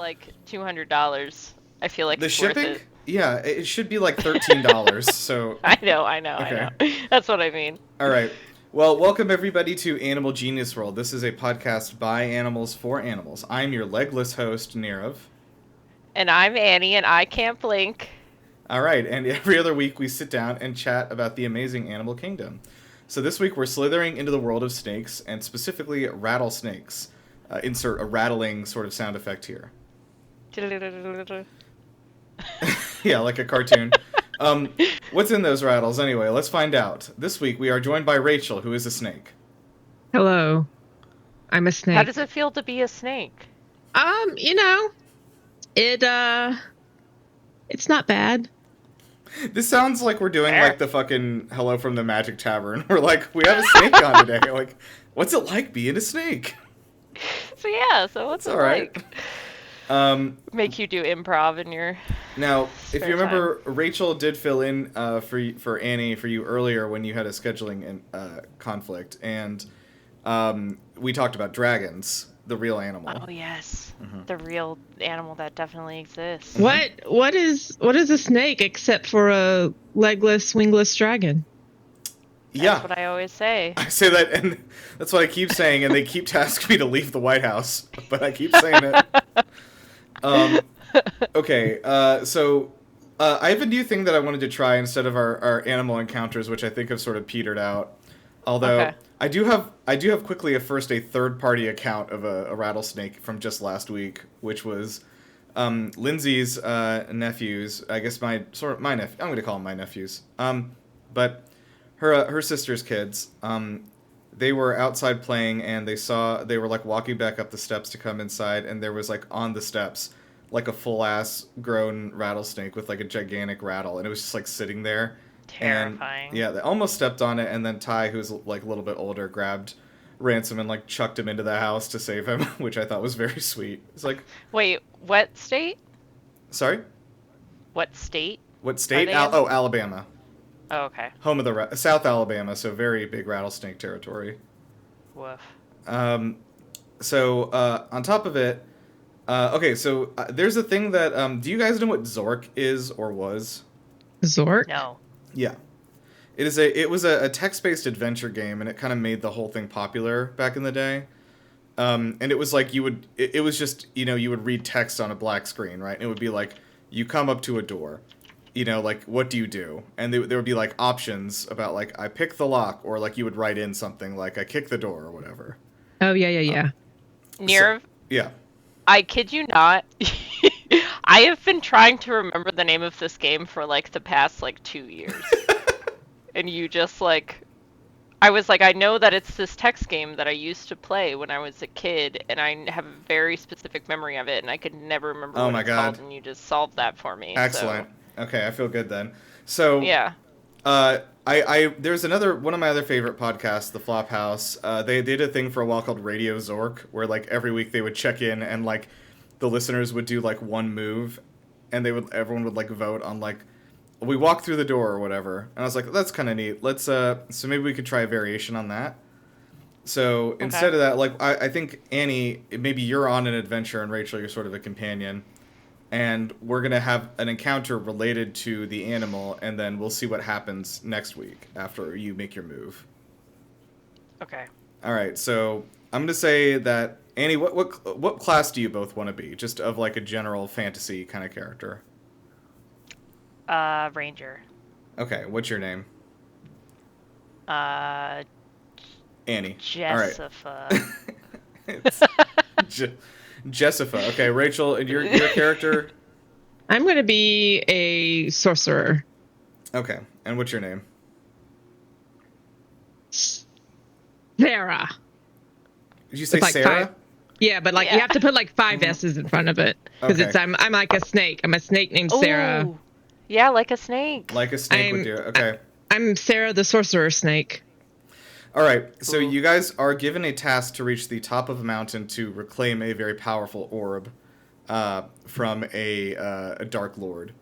like $200. I feel like The it's shipping? worth it. Yeah, it should be like $13. So I know. okay. That's what I mean. All right. Well, welcome everybody to Animal Genius World. This is a podcast by animals for animals. I'm your legless host, Nirav. And I'm Annie, and I can't blink. All right, and every other week we sit down and chat about the amazing animal kingdom. So this week we're slithering into the world of snakes, and specifically rattlesnakes. Insert a rattling sort of sound effect here. Yeah, like a cartoon. What's in those rattles anyway? Let's find out. This week we are joined by Rachel, who is a snake. Hello. I'm a snake. How does it feel to be a snake? It's not bad. This sounds like we're doing like the fucking Hello from the Magic Tavern. We're like, we have a snake on today. Like, what's it like being a snake? So what's it like? Make you do improv in your Now, if you remember, time. Rachel did fill in for Annie for you earlier when you had a scheduling conflict, and we talked about dragons, the real animal. Oh yes, the real animal that definitely exists. What is a snake except for a legless, wingless dragon? That's what I always say. I say that, and that's what I keep saying, and they keep asking me to leave the White House, but I keep saying it. Okay, so I have a new thing that I wanted to try instead of our animal encounters, which I think have sort of petered out. Although Okay. I do have quickly a third-party account of a rattlesnake from just last week, which was Lindsay's nephews. I guess my nephew. I'm going to call them my nephews. But her sister's kids. They were outside playing, and they were like walking back up the steps to come inside, and there was like on the steps like a full-ass grown rattlesnake with like a gigantic rattle, and it was just like sitting there. Terrifying. And, yeah, they almost stepped on it, and then Ty, who's like a little bit older, grabbed Ransom and like chucked him into the house to save him, which I thought was very sweet. It's like, Wait, what state? sorry, What state? what state? Are they in? Alabama, Oh, okay. home of the South Alabama, so very big rattlesnake territory. Woof. So on top of it, okay, so there's a thing that do you guys know what Zork is or was? Zork? No. Yeah. It was a text-based adventure game, and it kind of made the whole thing popular back in the day. And it was like it was just, you would read text on a black screen, right? And it would be like, you come up to a door, like, what do you do? And there would be like options about like, I pick the lock, or like you would write in something like, I kick the door or whatever. Oh, yeah. Nirav, Yeah. I kid you not. I have been trying to remember the name of this game for like the past like 2 years. And you just like, I was like, I know that it's this text game that I used to play when I was a kid, and I have a very specific memory of it, and I could never remember what it's called, and you just solved that for me. Excellent. So. Okay, I feel good then. So yeah. There's one of my other favorite podcasts, The Flophouse. They did a thing for a while called Radio Zork, where like every week they would check in, and like the listeners would do like one move, and everyone would like vote on like, we walk through the door or whatever. And I was like, that's kind of neat. Let's so maybe we could try a variation on that. So instead of that, like I think Annie, maybe you're on an adventure, and Rachel, you're sort of a companion. And we're going to have an encounter related to the animal, and then we'll see what happens next week after you make your move. Okay. All right, so I'm going to say that, Annie, what class do you both want to be? Just of like a general fantasy kind of character. Ranger. Okay, what's your name? Annie. Jessica. All right. It's Jessica. Okay, Rachel, and your character? I'm going to be a sorcerer. Okay, and what's your name? Sarah. Did you say like Sarah? Yeah, but like you have to put like 5 S's in front of it, because Okay. I'm like a snake. I'm a snake named Sarah. Ooh. Yeah, like a snake. Like a snake would do it. Okay. I'm Sarah the sorcerer snake. All right, so you guys are given a task to reach the top of a mountain to reclaim a very powerful orb from a Dark Lord.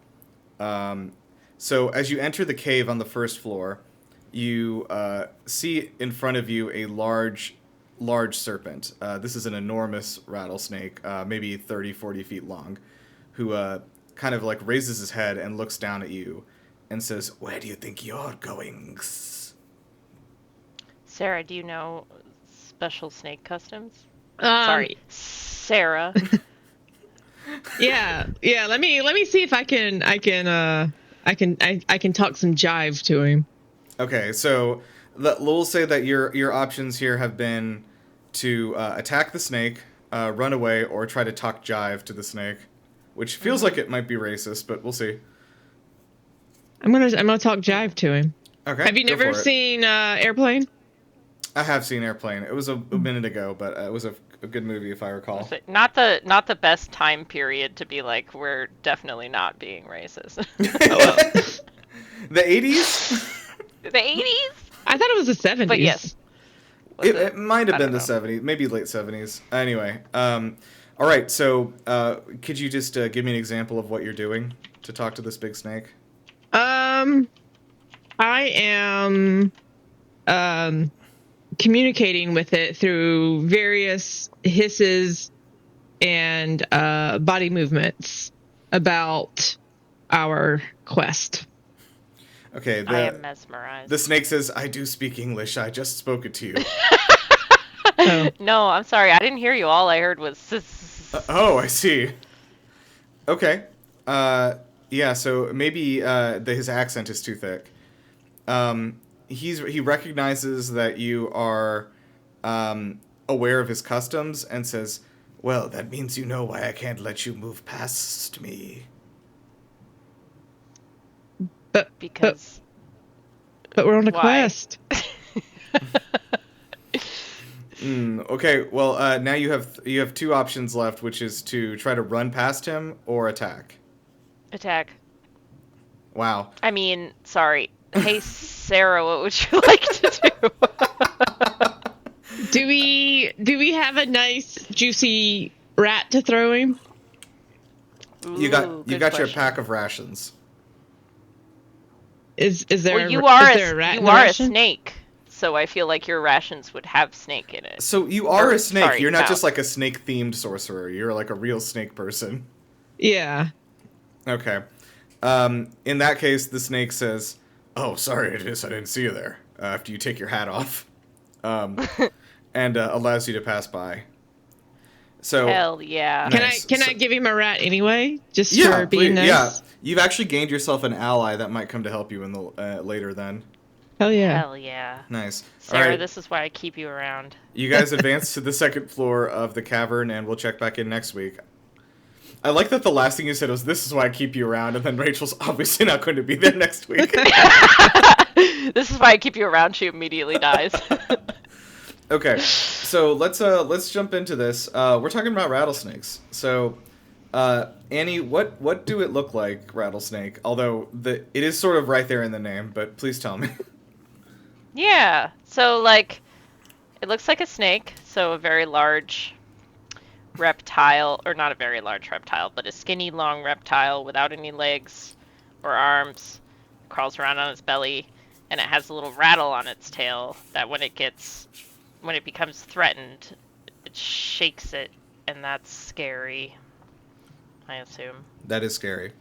So as you enter the cave on the first floor, you see in front of you a large large serpent. This is an enormous rattlesnake, maybe 30, 40 feet long, who kind of like raises his head and looks down at you and says, "Where do you think you're going?" Sarah, do you know special snake customs? Um, Sorry, Sarah. Yeah. Let me see if I can talk some jive to him. Okay, so we'll say that your options here have been to attack the snake, run away, or try to talk jive to the snake, which feels like it might be racist, but we'll see. I'm gonna talk jive to him. Okay. Have you go never for it. seen Airplane? I have seen Airplane. It was a minute ago, but it was a good movie if I recall. Not the best time period to be like, we're definitely not being racist. The 80s? The 80s? I thought it was the 70s. But yes. It might have I been the don't know. 70s, maybe late 70s. Anyway, all right. So, could you just give me an example of what you're doing to talk to this big snake? I am communicating with it through various hisses and body movements about our quest. Okay. I am mesmerized. The snake says, "I do speak English. I just spoke it to you." Oh. No, I'm sorry. I didn't hear you. All I heard was... Oh, I see. Okay. Yeah. So maybe his accent is too thick. He recognizes that you are aware of his customs and says, "Well, that means you know why I can't let you move past me." Because... But we're on a Why? quest. Okay. Well, now you have two options left, which is to try to run past him or attack. Attack. Wow. I mean, sorry. Hey, Sarah, what would you like to do? Do we have a nice juicy rat to throw him? You got Good your question. pack of rations. Is there Well, you is are there a rat in you the are a ration? snake, so I feel like your rations would have snake in it. So you are a snake. sorry, You're not no. just like a snake-themed sorcerer. You're like a real snake person. Yeah. Okay. In that case, the snake says, "Oh, sorry, I didn't see you there." After you take your hat off, and allows you to pass by. So Hell yeah. Nice. Can I give him a rat anyway? Just yeah, for being please, nice? yeah, you've actually gained yourself an ally that might come to help you in the later. Then Hell yeah. Hell yeah. nice. Sarah, All right, this is why I keep you around. you guys advance to the second floor of the cavern, and we'll check back in next week. I like that the last thing you said was, "This is why I keep you around," and then Rachel's obviously not going to be there next week. This is why I keep you around. She immediately dies. Okay, so let's jump into this. We're talking about rattlesnakes. So, Annie, what do it look like, rattlesnake? Although it is sort of right there in the name, but please tell me. Yeah. So like, it looks like a snake. So a very large reptile, or not a very large reptile, but a skinny, long reptile without any legs or arms. Crawls around on its belly, and it has a little rattle on its tail that when it becomes threatened, it shakes it, and that's scary, I assume. That is scary.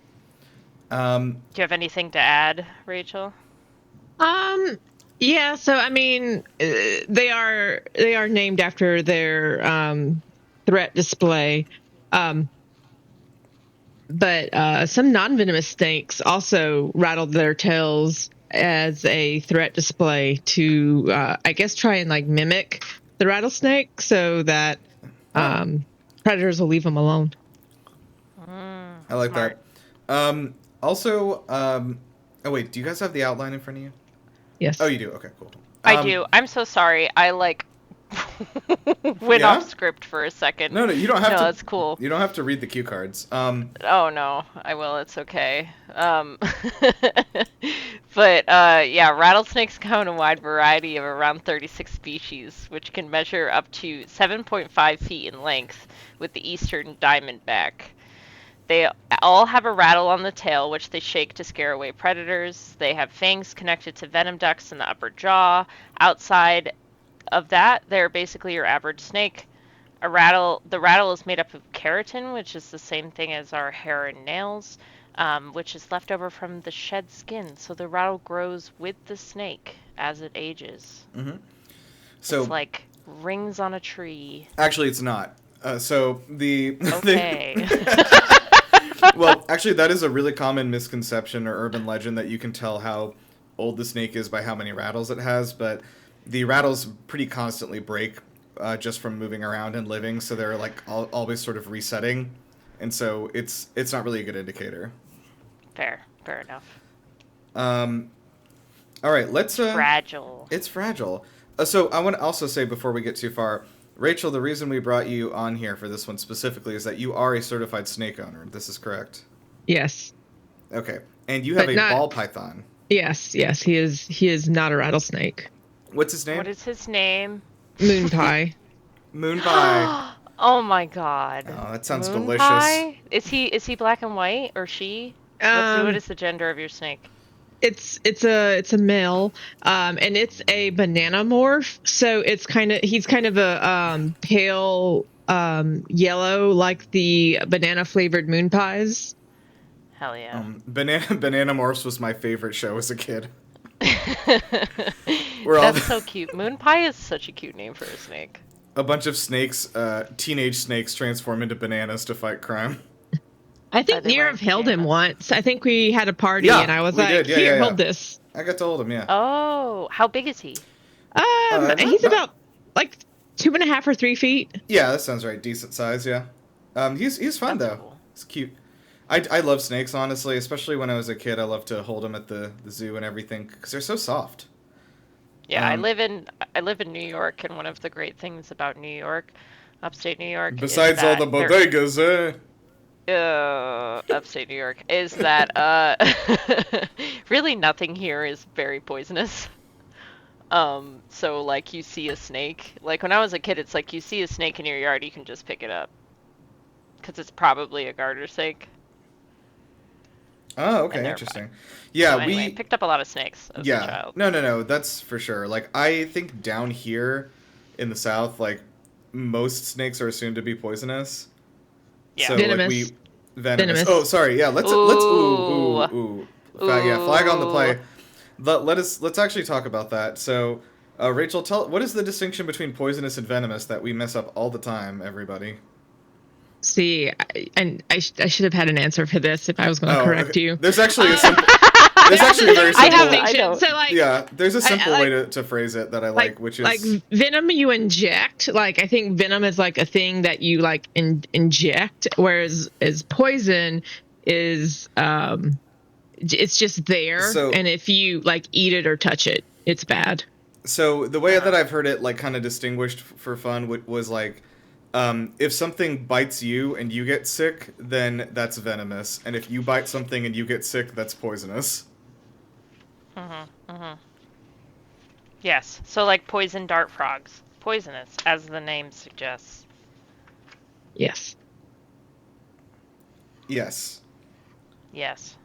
Do you have anything to add, Rachel? Yeah, so I mean, they are named after their threat display. But some non-venomous snakes also rattled their tails as a threat display to, I guess, try and like mimic the rattlesnake so that predators will leave them alone. I like Smart. that. Also, oh wait, do you guys have the outline in front of you? Yes. Oh, you do. Okay, cool. I do. I'm so sorry. I like went Yeah? off script for a second. No, you don't have No, to. that's cool. You don't have to read the cue cards. Oh no, I will. It's okay. But yeah, rattlesnakes come in a wide variety of around 36 species, which can measure up to 7.5 feet in length, with the eastern diamondback. They all have a rattle on the tail, which they shake to scare away predators. They have fangs connected to venom ducts in the upper jaw. Outside of that, they're basically your average snake. The rattle is made up of keratin, which is the same thing as our hair and nails, which is left over from the shed skin. So the rattle grows with the snake as it ages. Mm-hmm. So it's like rings on a tree. Actually, it's not. So the okay. Well, actually, that is a really common misconception or urban legend that you can tell how old the snake is by how many rattles it has. But the rattles pretty constantly break just from moving around and living, so they're like always sort of resetting, and so it's not really a good indicator. Fair enough. All right, let's. Fragile. It's fragile. So I want to also say before we get too far, Rachel, the reason we brought you on here for this one specifically is that you are a certified snake owner. This is correct? Yes. Okay. And you have a ball python. Yes. He is not a rattlesnake. What's his name? What is his name? Moon pie. Moon pie. Oh my god. Oh, that sounds Moon delicious. Pie? Is he black and white or she? What is the gender of your snake? It's a male, and it's a banana morph. So he's kind of a pale yellow, like the banana flavored moon pies. Hell yeah. Banana Morphs was my favorite show as a kid. That's so cute. Moon pie is such a cute name for a snake. A bunch of snakes, teenage snakes, transform into bananas to fight crime. I think Nirav held him once. I think we had a party, and I was like, "Here, hold this." I got to hold him, yeah. Oh, how big is he? He's about like 2.5 or 3 feet. Yeah, that sounds right. Decent size, yeah. He's fun though. Cool. It's cute. I love snakes, honestly, especially when I was a kid. I loved to hold them at the zoo and everything because they're so soft. Yeah, I live in New York, and one of the great things about New York, upstate New York, besides all the bodegas, upstate New York, is that really nothing here is very poisonous. So like you see a snake, like when I was a kid, it's like you see a snake in your yard, you can just pick it up because it's probably a garter snake. Oh, okay, interesting. Yeah, so anyway, we picked up a lot of snakes as a child. No, that's for sure. Like I think down here in the South, like most snakes are assumed to be poisonous. Yeah, so, venomous. Venomous. Oh, sorry. Yeah, let's flag on the play. Let's actually talk about that. So, Rachel, what is the distinction between poisonous and venomous that we mess up all the time, everybody? See, I should have had an answer for this if I was going to correct you. There's actually a simple. There's actually a very simple. I don't. So like, yeah, there's a simple way to phrase it that I like, which is like venom you inject. Like I think venom is like a thing that you like inject, whereas poison is it's just there, and if you like eat it or touch it, it's bad. So the way that I've heard it like kind of distinguished for fun was like. If something bites you and you get sick, then that's venomous. And if you bite something and you get sick, that's poisonous. Yes. So like poison dart frogs. Poisonous, as the name suggests. Yes. Yes. Yes.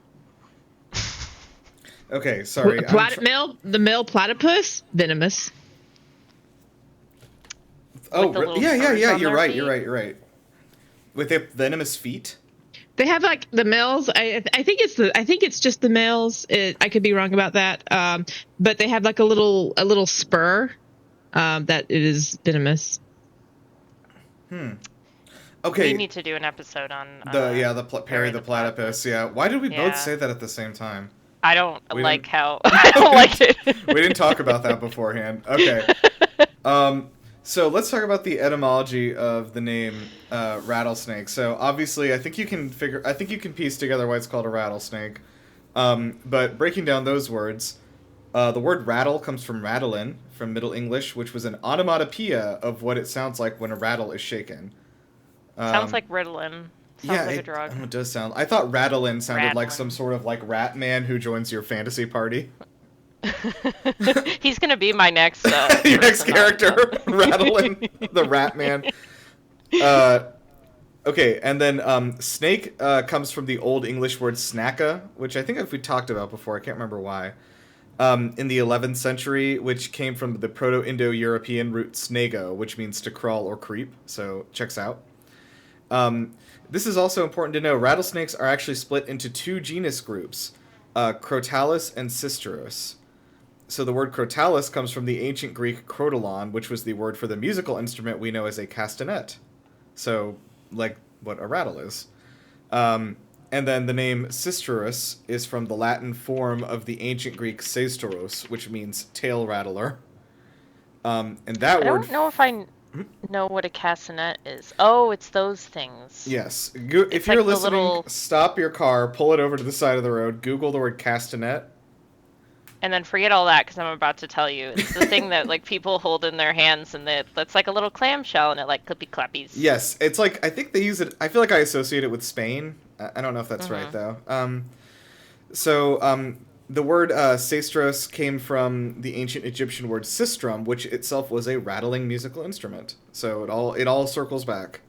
Okay, sorry. The male platypus, venomous. Oh, yeah. You're right. With their venomous feet. They have like the males. I think it's just the males. I could be wrong about that. But they have like a little spur that is venomous. Okay. We need to do an episode on Perry the platypus. Yeah. Why did we both say that at the same time? I don't like it. We didn't talk about that beforehand. Okay. So let's talk about the etymology of the name rattlesnake. So obviously, I think you can piece together why it's called a rattlesnake. But breaking down those words, the word rattle comes from rattlin, from Middle English, which was an onomatopoeia of what it sounds like when a rattle is shaken. Sounds like Ritalin. Sounds like a drug. It does sound. I thought rattlin sounded like some sort of like rat man who joins your fantasy party. He's gonna be my next your next character, Rattlin, the Rat Man. Okay, and then snake comes from the Old English word snacka, which I think we talked about before. I can't remember why. in the 11th century, which came from the Proto-Indo-European root snago, which means to crawl or creep. So checks out. This is also important to know. Rattlesnakes are actually split into two genus groups, Crotalus and Sisterus. So the word Crotalus comes from the ancient Greek krotolon, which was the word for the musical instrument we know as a castanet. So, like what a rattle is. And then the name Sisterus is from the Latin form of the ancient Greek sestoros, which means tail rattler. And that I word... don't know if I know what a castanet is. Oh, it's those things. Yes. If you're like listening, stop your car, pull it over to the side of the road, Google the word castanet. And then forget all that, because I'm about to tell you. It's the thing that like people hold in their hands, and that's like a little clamshell, and it like clippy clappies. Yes, it's like, I think they use it, I feel like I associate it with Spain. I don't know if that's right, though. The word seistros came from the ancient Egyptian word sistrum, which itself was a rattling musical instrument. So it all circles back.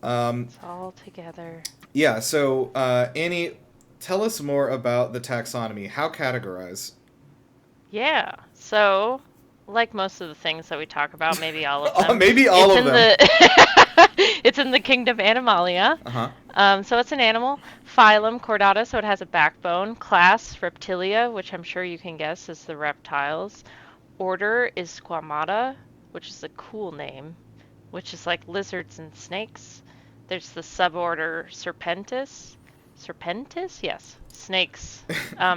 It's all together. Yeah, so Annie, tell us more about the taxonomy. How categorize? Yeah, so like most of the things that we talk about, maybe all of them. Maybe all of them. It's in the kingdom Animalia. So it's an animal. Phylum, Chordata, so it has a backbone. Class, Reptilia, which I'm sure you can guess is the reptiles. Order is Squamata, which is a cool name, which is like lizards and snakes. There's the suborder Serpentis. Serpentis? Yes. Snakes.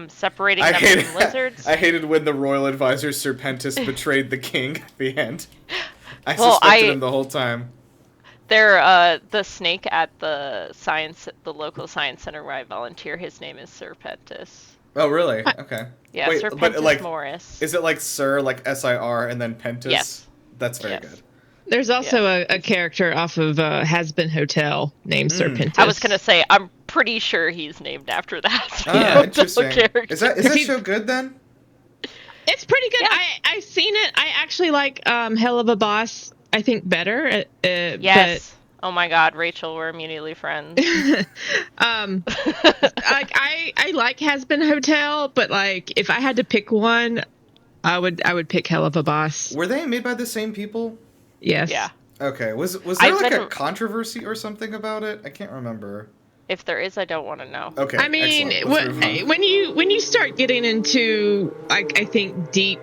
Separating them from lizards. I hated when the royal advisor Serpentis betrayed the king at the end. I suspected him the whole time. They're the snake at the local science center where I volunteer. His name is Serpentis. Oh, really? Okay. Yeah, wait, Serpentis but like, Morris. Is it like Sir, like SIR, and then Pentis? Yes. That's very good. There's also a character off of Has Been Hotel named Serpentis. I was gonna say, I'm pretty sure he's named after that. Ah, interesting. Is that show good then? It's pretty good. Yeah. I've seen it. I actually like Hell of a Boss, I think, better. Yes. Oh my God, Rachel, we're immediately friends. I like Has Been Hotel, but like if I had to pick one, I would pick Hell of a Boss. Were they made by the same people? Yes. Yeah. Okay. Was there like a controversy or something about it? I can't remember. If there is, I don't want to know. Okay. I mean, when you start getting into I think deep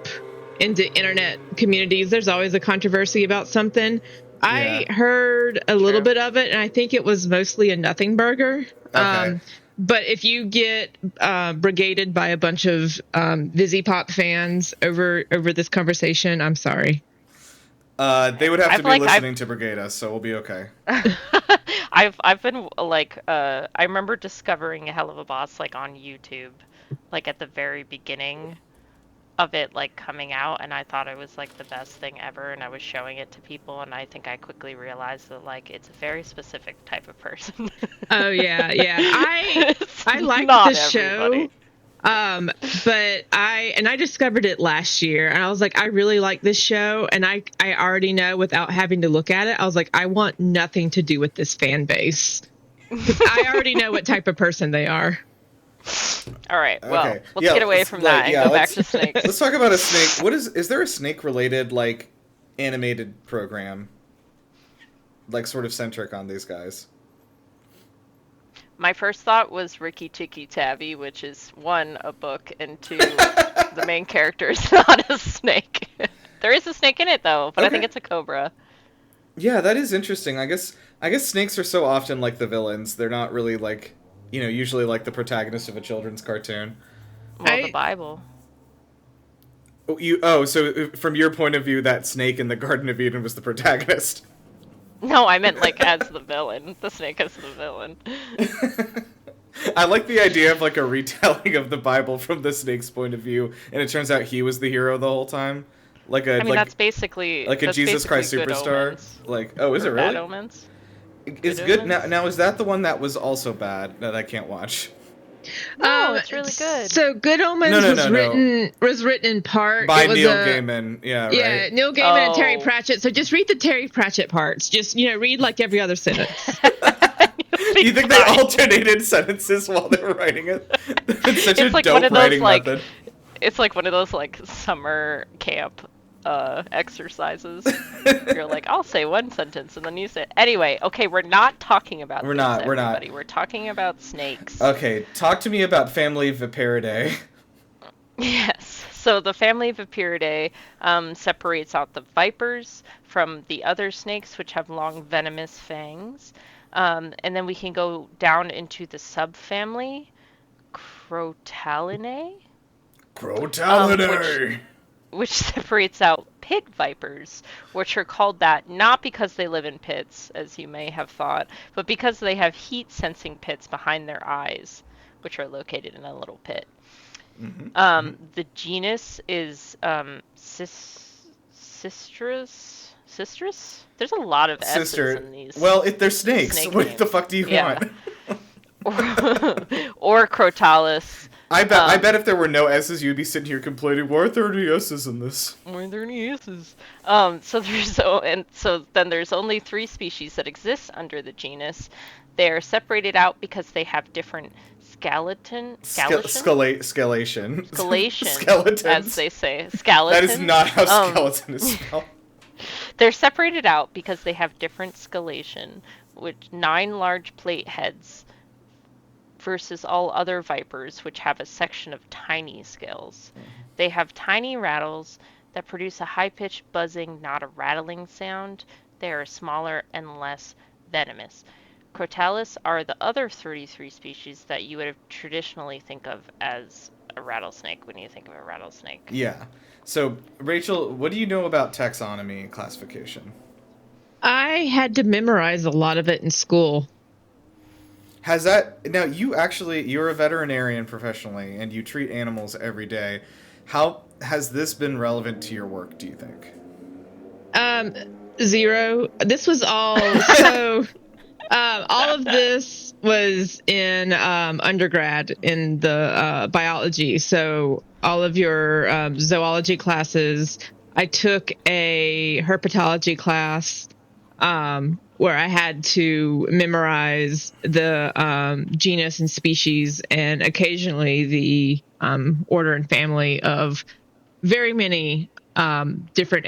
into internet communities, there's always a controversy about something. Yeah. I heard a little bit of it, and I think it was mostly a nothing burger. Okay. But if you get brigaded by a bunch of Vizzy Pop fans over this conversation, I'm sorry. They would have to be listening to brigade us, so we'll be okay. I've been like I remember discovering a Hell of a Boss like on YouTube, like at the very beginning of it like coming out, and I thought it was like the best thing ever, and I was showing it to people, and I think I quickly realized that like it's a very specific type of person. Oh yeah. I liked the show. But I discovered it last year, and I was like, I really like this show, and I already know without having to look at it, I was like, I want nothing to do with this fan base. I already know what type of person they are. All right, well, let's get away from that and go back to snakes. Let's talk about a snake. Is there a snake-related, like, animated program, like, sort of centric on these guys? My first thought was Rikki Tikki Tavi, which is one, a book, and two, the main character is not a snake. There is a snake in it though, but I think it's a cobra. Yeah, that is interesting. I guess snakes are so often like the villains. They're not really like, usually like the protagonist of a children's cartoon. Well, the Bible. So from your point of view, that snake in the Garden of Eden was the protagonist. No, I meant like as the villain. The snake as the villain. I like the idea of like a retelling of the Bible from the snake's point of view, and it turns out he was the hero the whole time. That's basically like a Jesus Christ Superstar. Omens. Like, oh, is it really? Bad Omens. It's good. Now, is that the one that was also bad that I can't watch? No, it's really good. So Good Omens was written in part by Neil Gaiman. Yeah, right. Yeah, Neil Gaiman and Terry Pratchett. So just read the Terry Pratchett parts. Just read like every other sentence. You think they alternated sentences while they were writing it? It's such a dope writing method. It's like one of those like summer camp exercises. You're like, I'll say one sentence and then you say anyway, okay, we're not talking about We're this, not. everybody. We're talking about snakes. Okay, talk to me about family Viperidae. Yes. So the family Viperidae separates out the vipers from the other snakes, which have long venomous fangs. And then we can go down into the subfamily Crotalinae, Crotalinae! which separates out pit vipers, which are called that not because they live in pits, as you may have thought, but because they have heat-sensing pits behind their eyes, which are located in a little pit. The genus is Sistrus? There's a lot of S's in these. Well, if they're snakes, snake what names. the fuck do you want? Or Crotalus. I bet if there were no S's, you'd be sitting here complaining, why are there any S's in this? Why are there any S's? So then there's only 3 species that exist under the genus. They are separated out because they have different skeletons, as they say. Skeleton. That is not how skeleton is spelled. They're separated out because they have different scalation, with 9 large plate heads versus all other vipers, which have a section of tiny scales. They have tiny rattles that produce a high-pitched buzzing, not a rattling sound. They are smaller and less venomous. Crotalus are the other 33 species that you would have traditionally think of as a rattlesnake when you think of a rattlesnake. Yeah. So, Rachel, what do you know about taxonomy and classification? I had to memorize a lot of it in school. Has that... Now, you're a veterinarian professionally, and you treat animals every day. How has this been relevant to your work, do you think? 0. This was all... So... all of this was in undergrad in the biology. So all of your zoology classes, I took a herpetology class where I had to memorize the genus and species and occasionally the order and family of very many different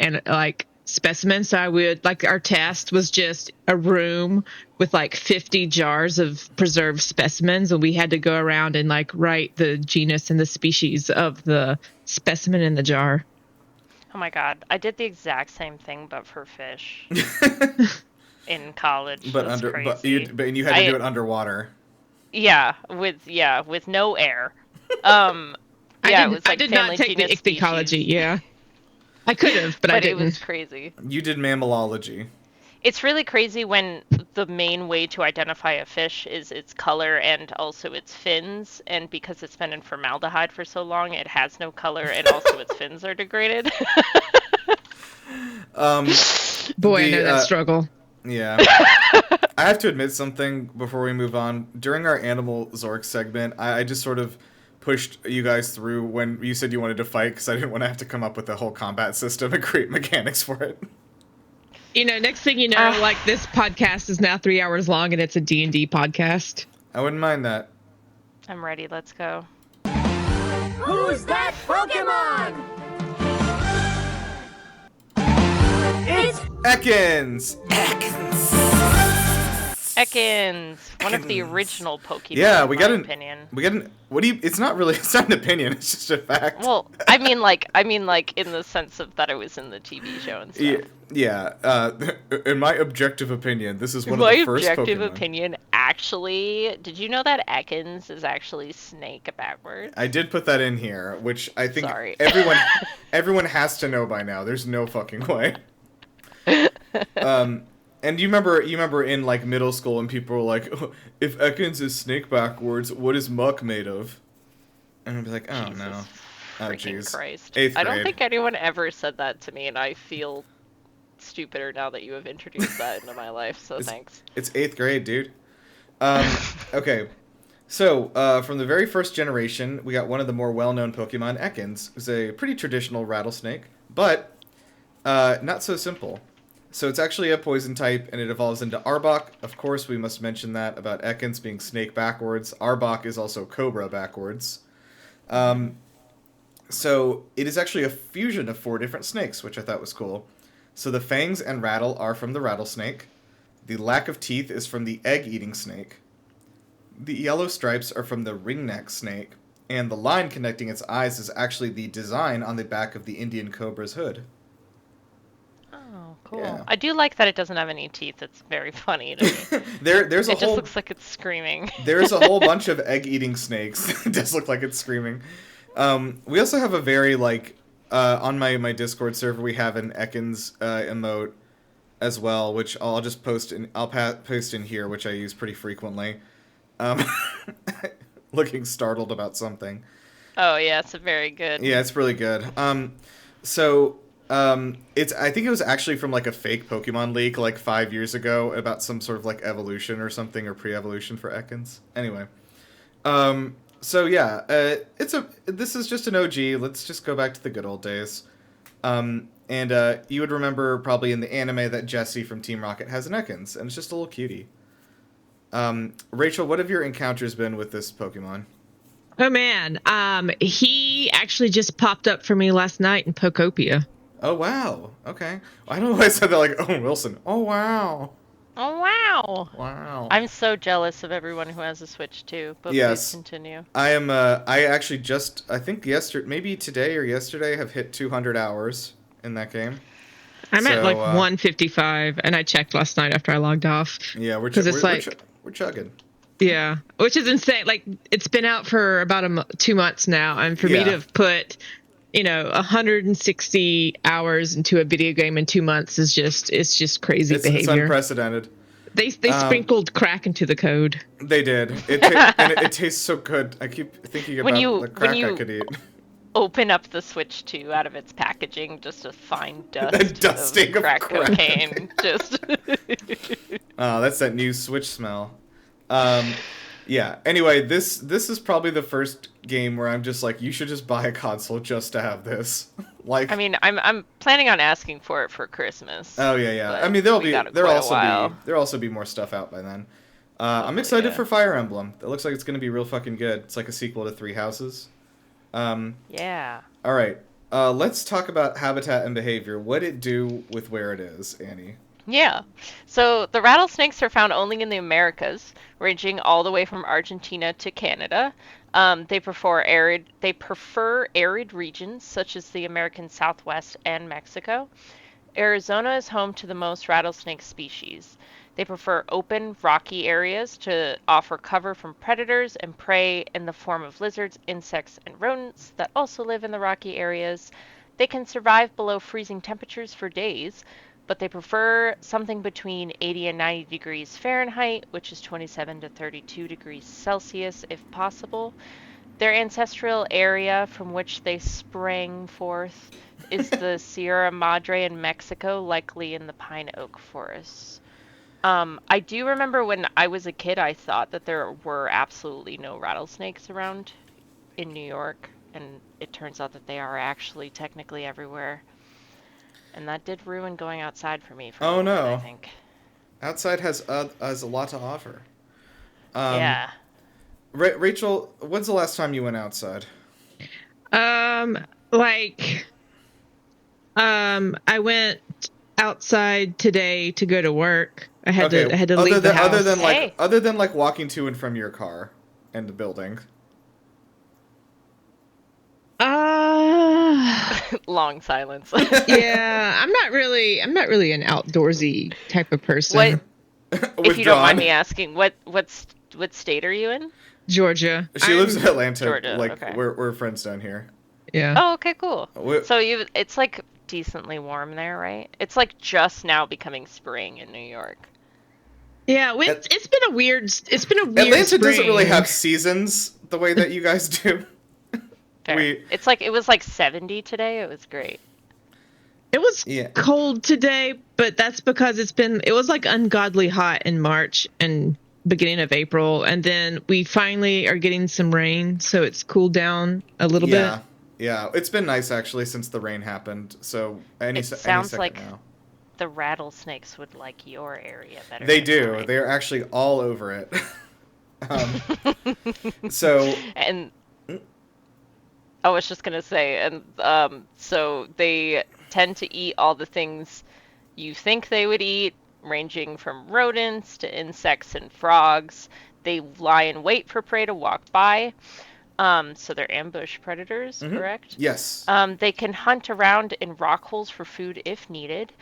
specimens. So I would, our test was just a room with 50 jars of preserved specimens, and we had to go around and write the genus and the species of the specimen in the jar. Oh my god, I did the exact same thing but for fish in college. But crazy. you had to do it underwater. Yeah, with no air. It was I did not take the ichthyology. Yeah. I could have, but I didn't. It was crazy. You did mammalogy. It's really crazy when the main way to identify a fish is its color and also its fins, and because it's been in formaldehyde for so long, it has no color, and also its fins are degraded. Boy, I know that struggle. Yeah. I have to admit something before we move on. During our Animal Zork segment, I just sort of pushed you guys through when you said you wanted to fight because I didn't want to have to come up with a whole combat system and create mechanics for it. Next thing you know, this podcast is now 3 hours long and it's a D&D podcast. I wouldn't mind that. I'm ready. Let's go. Who's that Pokemon? It's Ekans! Ekans, one of the original Pokemon. Yeah, in my opinion. It's not an opinion, it's just a fact. Well, I mean in the sense of that it was in the TV show and stuff. Yeah, in my objective opinion, this is one of the first Pokemon. My objective opinion, actually, did you know that Ekans is actually snake backwards? I did put that in here, which I think Sorry. everyone has to know by now. There's no fucking way. And you remember in middle school when people were like, oh, if Ekans is snake backwards, what is muck made of? And I'd be like, oh no. Oh jeez. Christ. 8th grade. I don't think anyone ever said that to me, and I feel stupider now that you have introduced that into my life, so thanks. It's 8th grade, dude. Okay. So, from the very first generation, we got one of the more well-known Pokemon, Ekans, who's a pretty traditional rattlesnake, but not so simple. So it's actually a poison type, and it evolves into Arbok. Of course, we must mention that about Ekans being snake backwards. Arbok is also cobra backwards. So it is actually a fusion of 4 different snakes, which I thought was cool. So the fangs and rattle are from the rattlesnake. The lack of teeth is from the egg-eating snake. The yellow stripes are from the ringneck snake. And the line connecting its eyes is actually the design on the back of the Indian cobra's hood. Oh, cool. Yeah. I do like that it doesn't have any teeth. It's very funny to me. There's a It just whole looks like it's screaming. there's a whole bunch of egg-eating snakes. It does look like it's screaming. We also have a very, on my Discord server, we have an Ekans emote as well, which I'll just post post in here, which I use pretty frequently. Looking startled about something. Oh, yeah, it's very good. Yeah, it's really good. I think it was actually from, a fake Pokemon leak, 5 years ago, about some sort of, evolution or something, or pre-evolution for Ekans. Anyway. So yeah, this is just an OG. Let's just go back to the good old days. And you would remember probably in the anime that Jessie from Team Rocket has an Ekans, and it's just a little cutie. Rachel, what have your encounters been with this Pokemon? Oh man, he actually just popped up for me last night in Pokopia. Oh wow, okay. I don't know why I said that like Owen Wilson. Oh wow. Oh, wow. Wow. I'm so jealous of everyone who has a Switch, too. But Yes. please continue. I am. I actually I think maybe today or yesterday, have hit 200 hours in that game. I'm at So, 155, and I checked last night after I logged off. Yeah, we're 'Cause it's we're chugging. Yeah, which is insane. It's been out for about 2 months now, and for me Yeah. to have put, 160 hours into a video game in 2 months is just crazy It's behavior. unprecedented. They sprinkled crack into the code. They did. And it tastes so good. I keep thinking about the crack I could eat. Open up the Switch 2 out of its packaging just to find dust The dusting of crack crack. cocaine. Just Oh, that's that new Switch smell. Yeah. Anyway, this is probably the first game where I'm just like, you should just buy a console just to have this. I mean, I'm planning on asking for it for Christmas. Oh yeah. but I mean, we got there'll quite a while. also be more stuff out by then. I'm excited for Fire Emblem. It looks like it's gonna be real fucking good. It's like a sequel to Three Houses. Yeah. All right. Let's talk about habitat and behavior. What it do with where it is, Annie? Yeah. So the rattlesnakes are found only in the Americas, ranging all the way from Argentina to Canada. They prefer arid regions such as the American Southwest and Mexico. Arizona is home to the most rattlesnake species. They prefer open, rocky areas to offer cover from predators and prey in the form of lizards, insects, and rodents that also live in the rocky areas. They can survive below freezing temperatures for days, but they prefer something between 80 and 90 degrees Fahrenheit, which is 27 to 32 degrees Celsius if possible. Their ancestral area from which they sprang forth is the Sierra Madre in Mexico, likely in the pine oak forests. I do remember when I was a kid, I thought that there were absolutely no rattlesnakes around in New York, and it turns out that they are actually technically everywhere. And that did ruin going outside for me. Oh, no. I think. Outside has a lot to offer. Yeah. Rachel, when's the last time you went outside? I went outside today to go to work. I had to leave the house. Other than walking to and from your car and the building. Long silence. Yeah, I'm not really an outdoorsy type of person. If you don't mind me asking, what state are you in? Georgia. She lives in Atlanta. Georgia, okay. We're friends down here. Yeah. Oh, okay, cool. So it's like decently warm there, right? It's like just now becoming spring in New York. Yeah, it's been a weird Atlanta spring. doesn't really have seasons the way that you guys do. Fair. It was like 70 today. It was great. It was cold today, but that's because it was like ungodly hot in March and beginning of April, and then we finally are getting some rain, so it's cooled down a little bit. Yeah, it's been nice actually since the rain happened. So any sounds second like now. The rattlesnakes would like your area better. They do. They're actually all over it. So and I was just gonna say, and so they tend to eat all the things you think they would eat, ranging from rodents to insects and frogs. They lie in wait for prey to walk by. So they're ambush predators, correct? Yes. They can hunt around in rock holes for food if needed.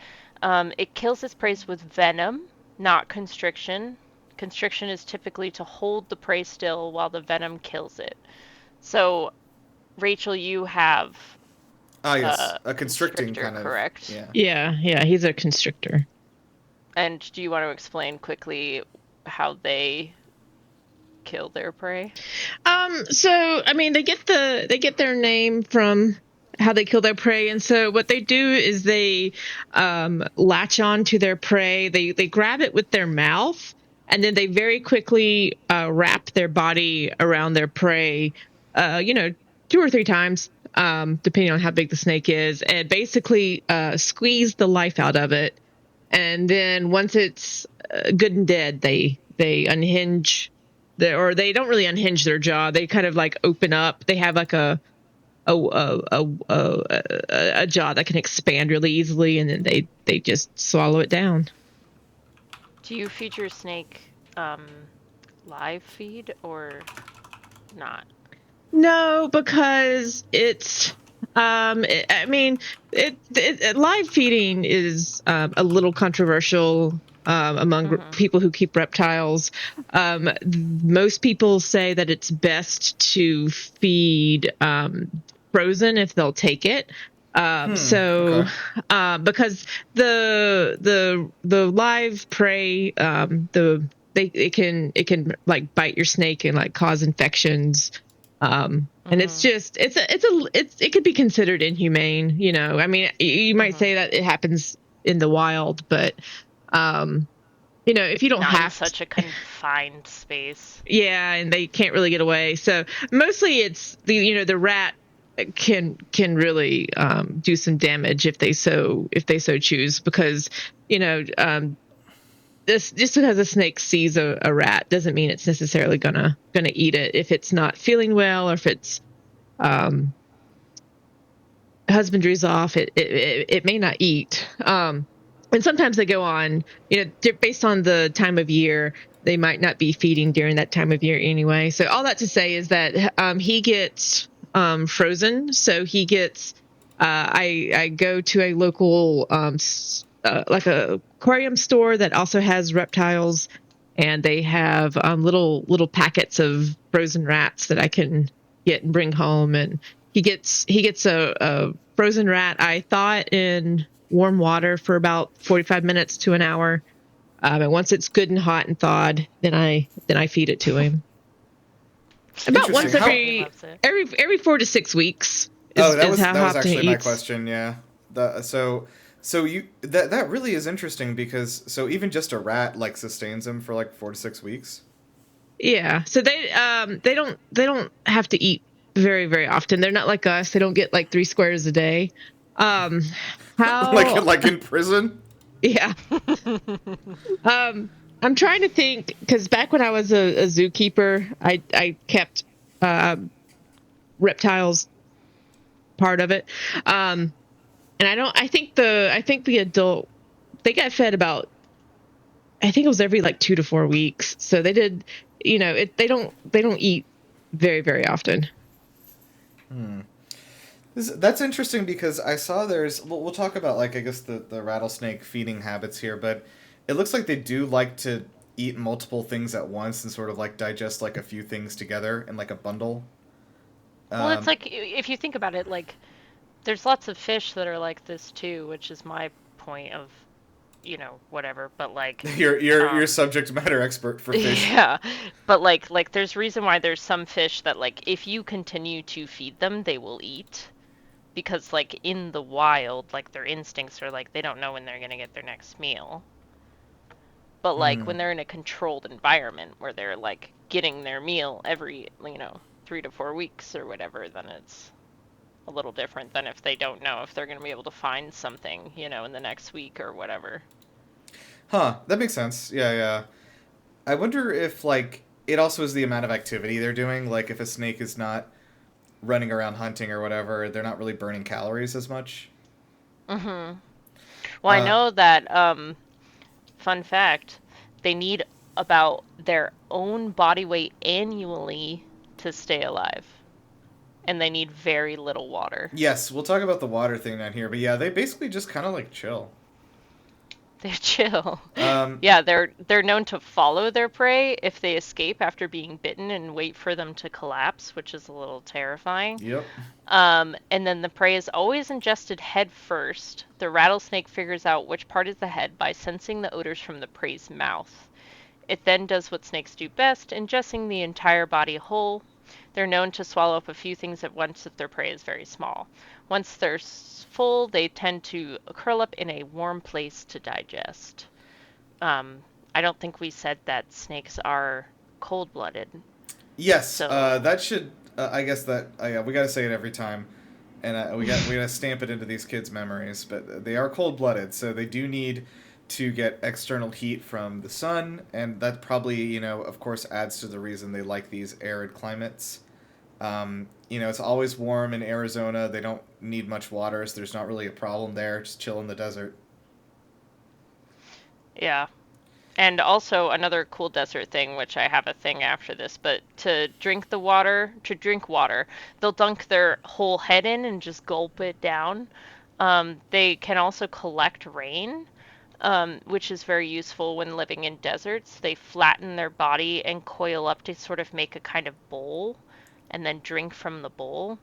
It kills its prey with venom, not constriction. Constriction is typically to hold the prey still while the venom kills it. So, Rachel, you have Yes. A constricting constrictor, kind of. correct? Yeah. Yeah, he's a constrictor. And do you want to explain quickly how they kill their prey? So I mean, they get their name from how they kill their prey, and so what they do is they latch on to their prey. They grab it with their mouth, and then they very quickly wrap their body around their prey. 2 or 3 times, depending on how big the snake is, and basically squeeze the life out of it. And then once it's good and dead, they unhinge. Or they don't really unhinge their jaw. They kind of like open up. They have like a jaw that can expand really easily, and then they just swallow it down. Do you feed your snake live feed or not? No, because it's live feeding is a little controversial among people who keep reptiles. Most people say that it's best to feed frozen if they'll take it. Because the live prey, it can like bite your snake and like cause infections. And it could be considered inhumane, I mean, you might say that it happens in the wild, but, if you don't Not have in such a confined space. Yeah. And they can't really get away. So mostly it's the rat can really, do some damage if they so choose, because, this just because a snake sees a rat doesn't mean it's necessarily gonna eat it if it's not feeling well, or if it's husbandry's off. It may not eat. And sometimes they go on, based on the time of year, they might not be feeding during that time of year anyway. So all that to say is that he gets frozen. So he gets. I go to a local like a aquarium store that also has reptiles, and they have little packets of frozen rats that I can get and bring home. And he gets a frozen rat, I thought, in warm water for about 45 minutes to an hour. And once it's good and hot and thawed, then I feed it to him. About once every 4 to 6 weeks. That was actually my question. Yeah. So that really is interesting, because so even just a rat like sustains them for like 4 to 6 weeks. Yeah. So they don't have to eat very, very often. They're not like us. They don't get like 3 squares a day. Like in prison? Yeah. I'm trying to think, because back when I was a zookeeper, I kept reptiles part of it. And I think the adult, they got fed about, I think it was every like 2 to 4 weeks. So they did, they don't eat very, very often. That's interesting, because I saw we'll talk about like, I guess the rattlesnake feeding habits here, but it looks like they do like to eat multiple things at once and sort of like digest like a few things together in like a bundle. Well, it's like, if you think about it, like, there's lots of fish that are like this too, which is my point of, whatever, but like you're subject matter expert for fish. Yeah, but like there's reason why there's some fish that, like, if you continue to feed them, they will eat, because like in the wild, like their instincts are like they don't know when they're gonna get their next meal. But like when they're in a controlled environment where they're like getting their meal every 3 to 4 weeks or whatever, then it's a little different than if they don't know if they're going to be able to find something, in the next week or whatever. Huh, that makes sense. Yeah. I wonder if, like, it also is the amount of activity they're doing. Like, if a snake is not running around hunting or whatever, they're not really burning calories as much. Mm-hmm. Well, I know that, fun fact, they need about their own body weight annually to stay alive. And they need very little water. Yes, we'll talk about the water thing down here, but yeah, they basically just kind of like chill. They're chill. Yeah, they're known to follow their prey if they escape after being bitten and wait for them to collapse, which is a little terrifying. Yep. And then the prey is always ingested head first. The rattlesnake figures out which part is the head by sensing the odors from the prey's mouth. It then does what snakes do best, ingesting the entire body whole. They're known to swallow up a few things at once if their prey is very small. Once they're full, they tend to curl up in a warm place to digest. I don't think we said that snakes are cold-blooded. Yes, So- that should. I guess that yeah, we gotta say it every time, and we gotta stamp it into these kids' memories. But they are cold-blooded, so they do need to get external heat from the sun, and that probably, of course, adds to the reason they like these arid climates. It's always warm in Arizona. They don't need much water, so there's not really a problem there. Just chill in the desert. Yeah. And also another cool desert thing, which I have a thing after this, but to drink water, they'll dunk their whole head in and just gulp it down. They can also collect rain, which is very useful when living in deserts. They flatten their body and coil up to sort of make a kind of bowl and then drink from the bowl.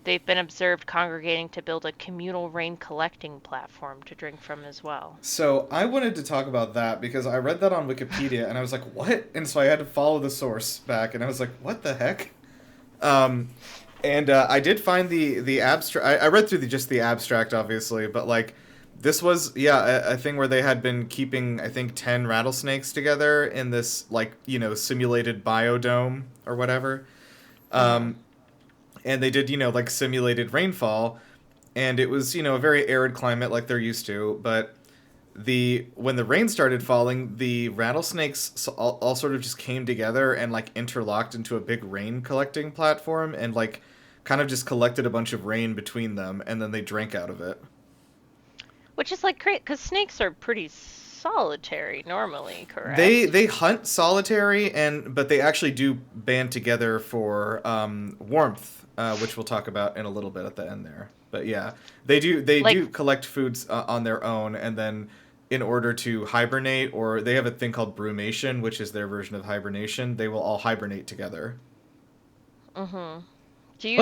They've been observed congregating to build a communal rain collecting platform to drink from as well. So I wanted to talk about that because I read that on Wikipedia and I was like, what? And so I had to follow the source back and I was like, what the heck? I did find the abstract. I read through just the abstract, obviously, but like this was, a thing where they had been keeping, I think, 10 rattlesnakes together in this simulated biodome or whatever. And they did, simulated rainfall, and it was, a very arid climate like they're used to, but when the rain started falling, the rattlesnakes all sort of just came together and, interlocked into a big rain collecting platform and, kind of just collected a bunch of rain between them, and then they drank out of it. Which is, great, because snakes are pretty solitary normally, correct? They hunt solitary, but they actually do band together for warmth. Which we'll talk about in a little bit at the end there. But yeah, they do collect foods on their own, and then in order to hibernate, or they have a thing called brumation, which is their version of hibernation, they will all hibernate together. Mm-hmm. Do you,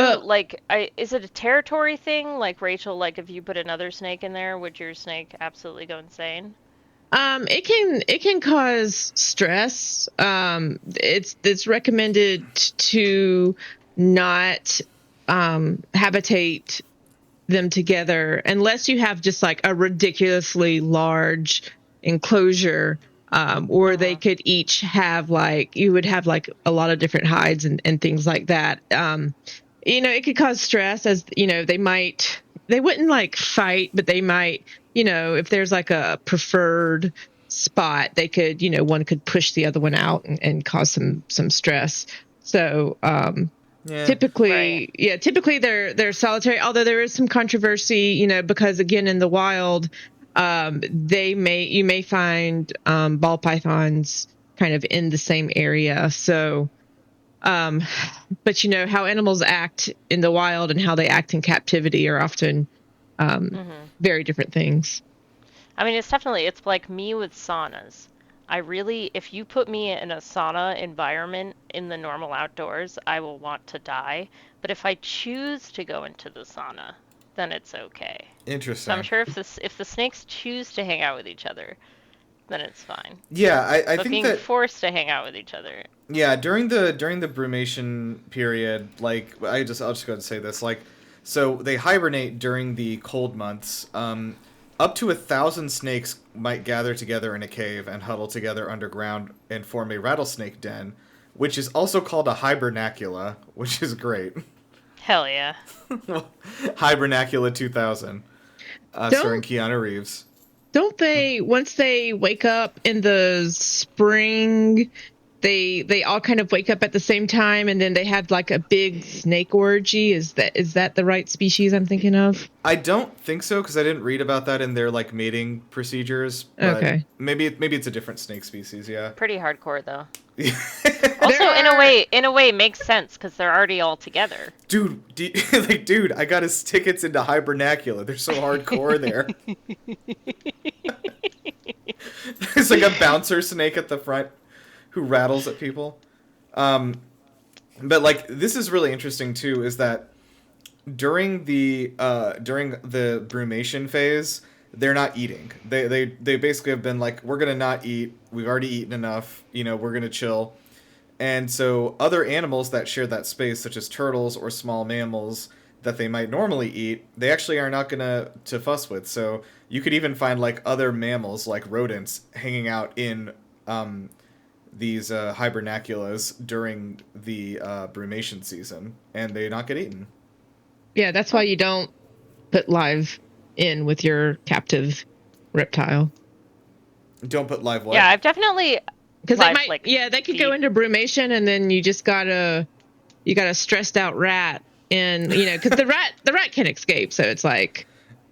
is it a territory thing? Like, Rachel, if you put another snake in there, would your snake absolutely go insane? It can cause stress. It's recommended to not habitate them together unless you have just a ridiculously large enclosure, or they could each have you would have a lot of different hides and things like that. It could cause stress, as they wouldn't fight, but they might, if there's a preferred spot, they could, one could push the other one out and cause some stress. So, yeah. Typically they're solitary, although there is some controversy, because again, in the wild, you may find ball pythons kind of in the same area. So, but how animals act in the wild and how they act in captivity are often very different things. I mean, it's like me with saunas. If you put me in a sauna environment in the normal outdoors, I will want to die. But if I choose to go into the sauna, then it's okay. Interesting. So I'm sure if the snakes choose to hang out with each other, then it's fine. Yeah, I but think being that forced to hang out with each other. Yeah, during the brumation period, I'll just go ahead and say this, so they hibernate during the cold months. Up to 1,000 snakes might gather together in a cave and huddle together underground and form a rattlesnake den, which is also called a hibernacula, which is great. Hell yeah. Hibernacula 2000, starring Keanu Reeves. Don't they, once they wake up in the spring, they all kind of wake up at the same time, and then they have like a big snake orgy. Is that the right species I'm thinking of? I don't think so, because I didn't read about that in their like mating procedures. But Okay. maybe it's a different snake species. Yeah. Pretty hardcore though. There Also, are- in a way, it makes sense because they're already all together. Dude, dude, I got his tickets into Hibernacula. They're so hardcore there. There's like a bouncer snake at the front who rattles at people. But like this is really interesting too, is that during the brumation phase, they're not eating. They basically have been like, we're gonna not eat. We've already eaten enough. We're gonna chill. And so other animals that share that space, such as turtles or small mammals that they might normally eat, they actually are not gonna to fuss with. So you could even find like other mammals, like rodents, hanging out in these hibernaculas during the brumation season, and they not get eaten. Yeah, that's why you don't put live in with your captive reptile. Don't put live what? Yeah, I've definitely. Because they Live, might, like, they could go feed. into brumation, and then you just got a stressed out rat, and because the rat can escape, so it's like,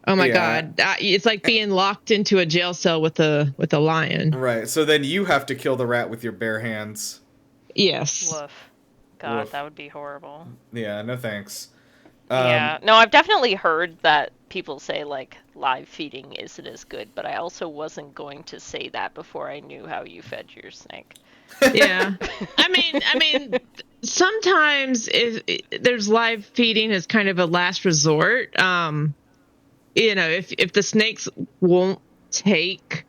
oh my Yeah. god, it's like being locked into a jail cell with a lion. Right. So then you have to kill the rat with your bare hands. Yes. Woof. God, Woof. that would be horrible. Yeah. No thanks. Yeah. No, I've definitely heard that people say like live feeding isn't as good, but I also wasn't going to say that before I knew how you fed your snake. Yeah. I mean, sometimes there's live feeding as kind of a last resort. If the snakes won't take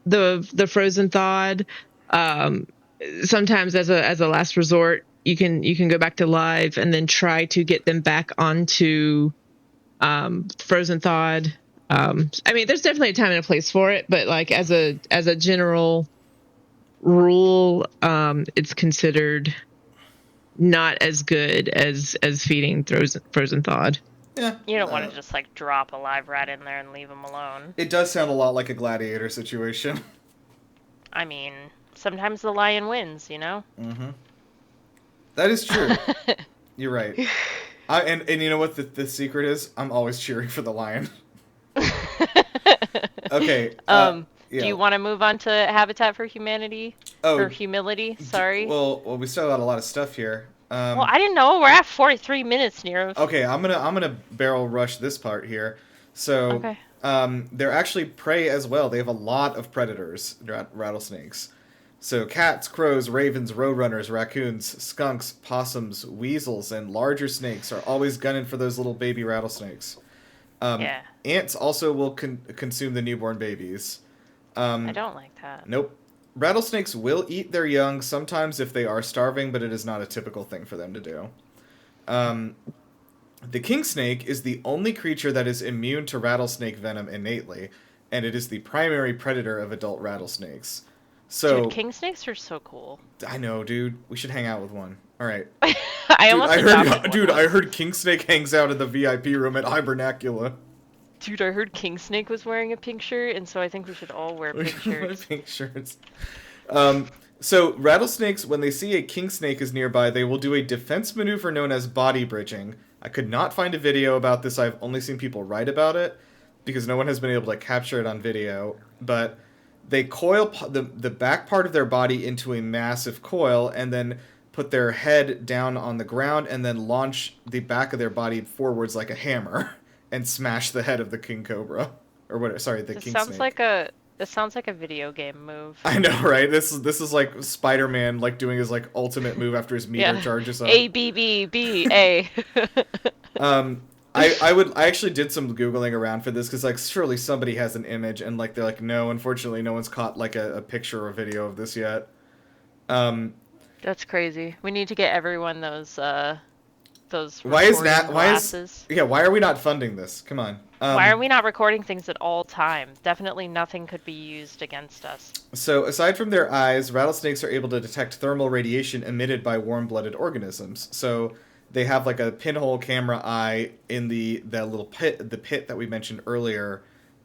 the frozen thawed, sometimes as a last resort, you can go back to live and then try to get them back onto frozen thawed. I mean, there's definitely a time and a place for it, but like as a general rule, it's considered not as good as feeding frozen thawed. Yeah. You don't want to just like drop a live rat in there and leave him alone. It does sound a lot like a gladiator situation. I mean, sometimes the lion wins, Mm-hmm. That is true. You're right. And you know what the secret is? I'm always cheering for the lion. Okay. Do yeah. you want to move on to Habitat for Humanity? Oh, Or Humility, sorry. Well, we still got a lot of stuff here. Well, I didn't know. We're at 43 minutes, Nirav. Okay, I'm gonna barrel rush this part here. So, Okay. They're actually prey as well. They have a lot of predators, rattlesnakes. So cats, crows, ravens, roadrunners, raccoons, skunks, possums, weasels, and larger snakes are always gunning for those little baby rattlesnakes. Yeah. Ants also will consume the newborn babies. I don't like that. Nope. Rattlesnakes will eat their young sometimes if they are starving, but it is not a typical thing for them to do. The king snake is the only creature that is immune to rattlesnake venom innately, and it is the primary predator of adult rattlesnakes. So, Dude, king snakes are so cool. I know, dude. We should hang out with one. All right. I almost adopted one. I heard king snake hangs out in the VIP room at Hibernacula. Dude, I heard king snake was wearing a pink shirt, and so I think we should all wear pink shirts. Pink shirts. So rattlesnakes, when they see a king snake is nearby, they will do a defense maneuver known as body bridging. I could not find a video about this. I've only seen people write about it because no one has been able to capture it on video. But they coil the back part of their body into a massive coil and then put their head down on the ground and then launch the back of their body forwards like a hammer and smash the head of the king cobra. Or what? Sorry, the king snake. This sounds like a video game move. I know, right? This is like Spider-Man, like doing his like ultimate move after his meter charges up. A B B B A. I actually did some googling around for this because like surely somebody has an image and like they're like no, unfortunately no one's caught like a picture or video of this yet. That's crazy. We need to get everyone those Why is that? recording Why glasses. why are we not funding this? Come on. Why are we not recording things at all times? Definitely nothing could be used against us. So, aside from their eyes, rattlesnakes are able to detect thermal radiation emitted by warm-blooded organisms. So, they have like a pinhole camera eye in that little pit, the pit that we mentioned earlier,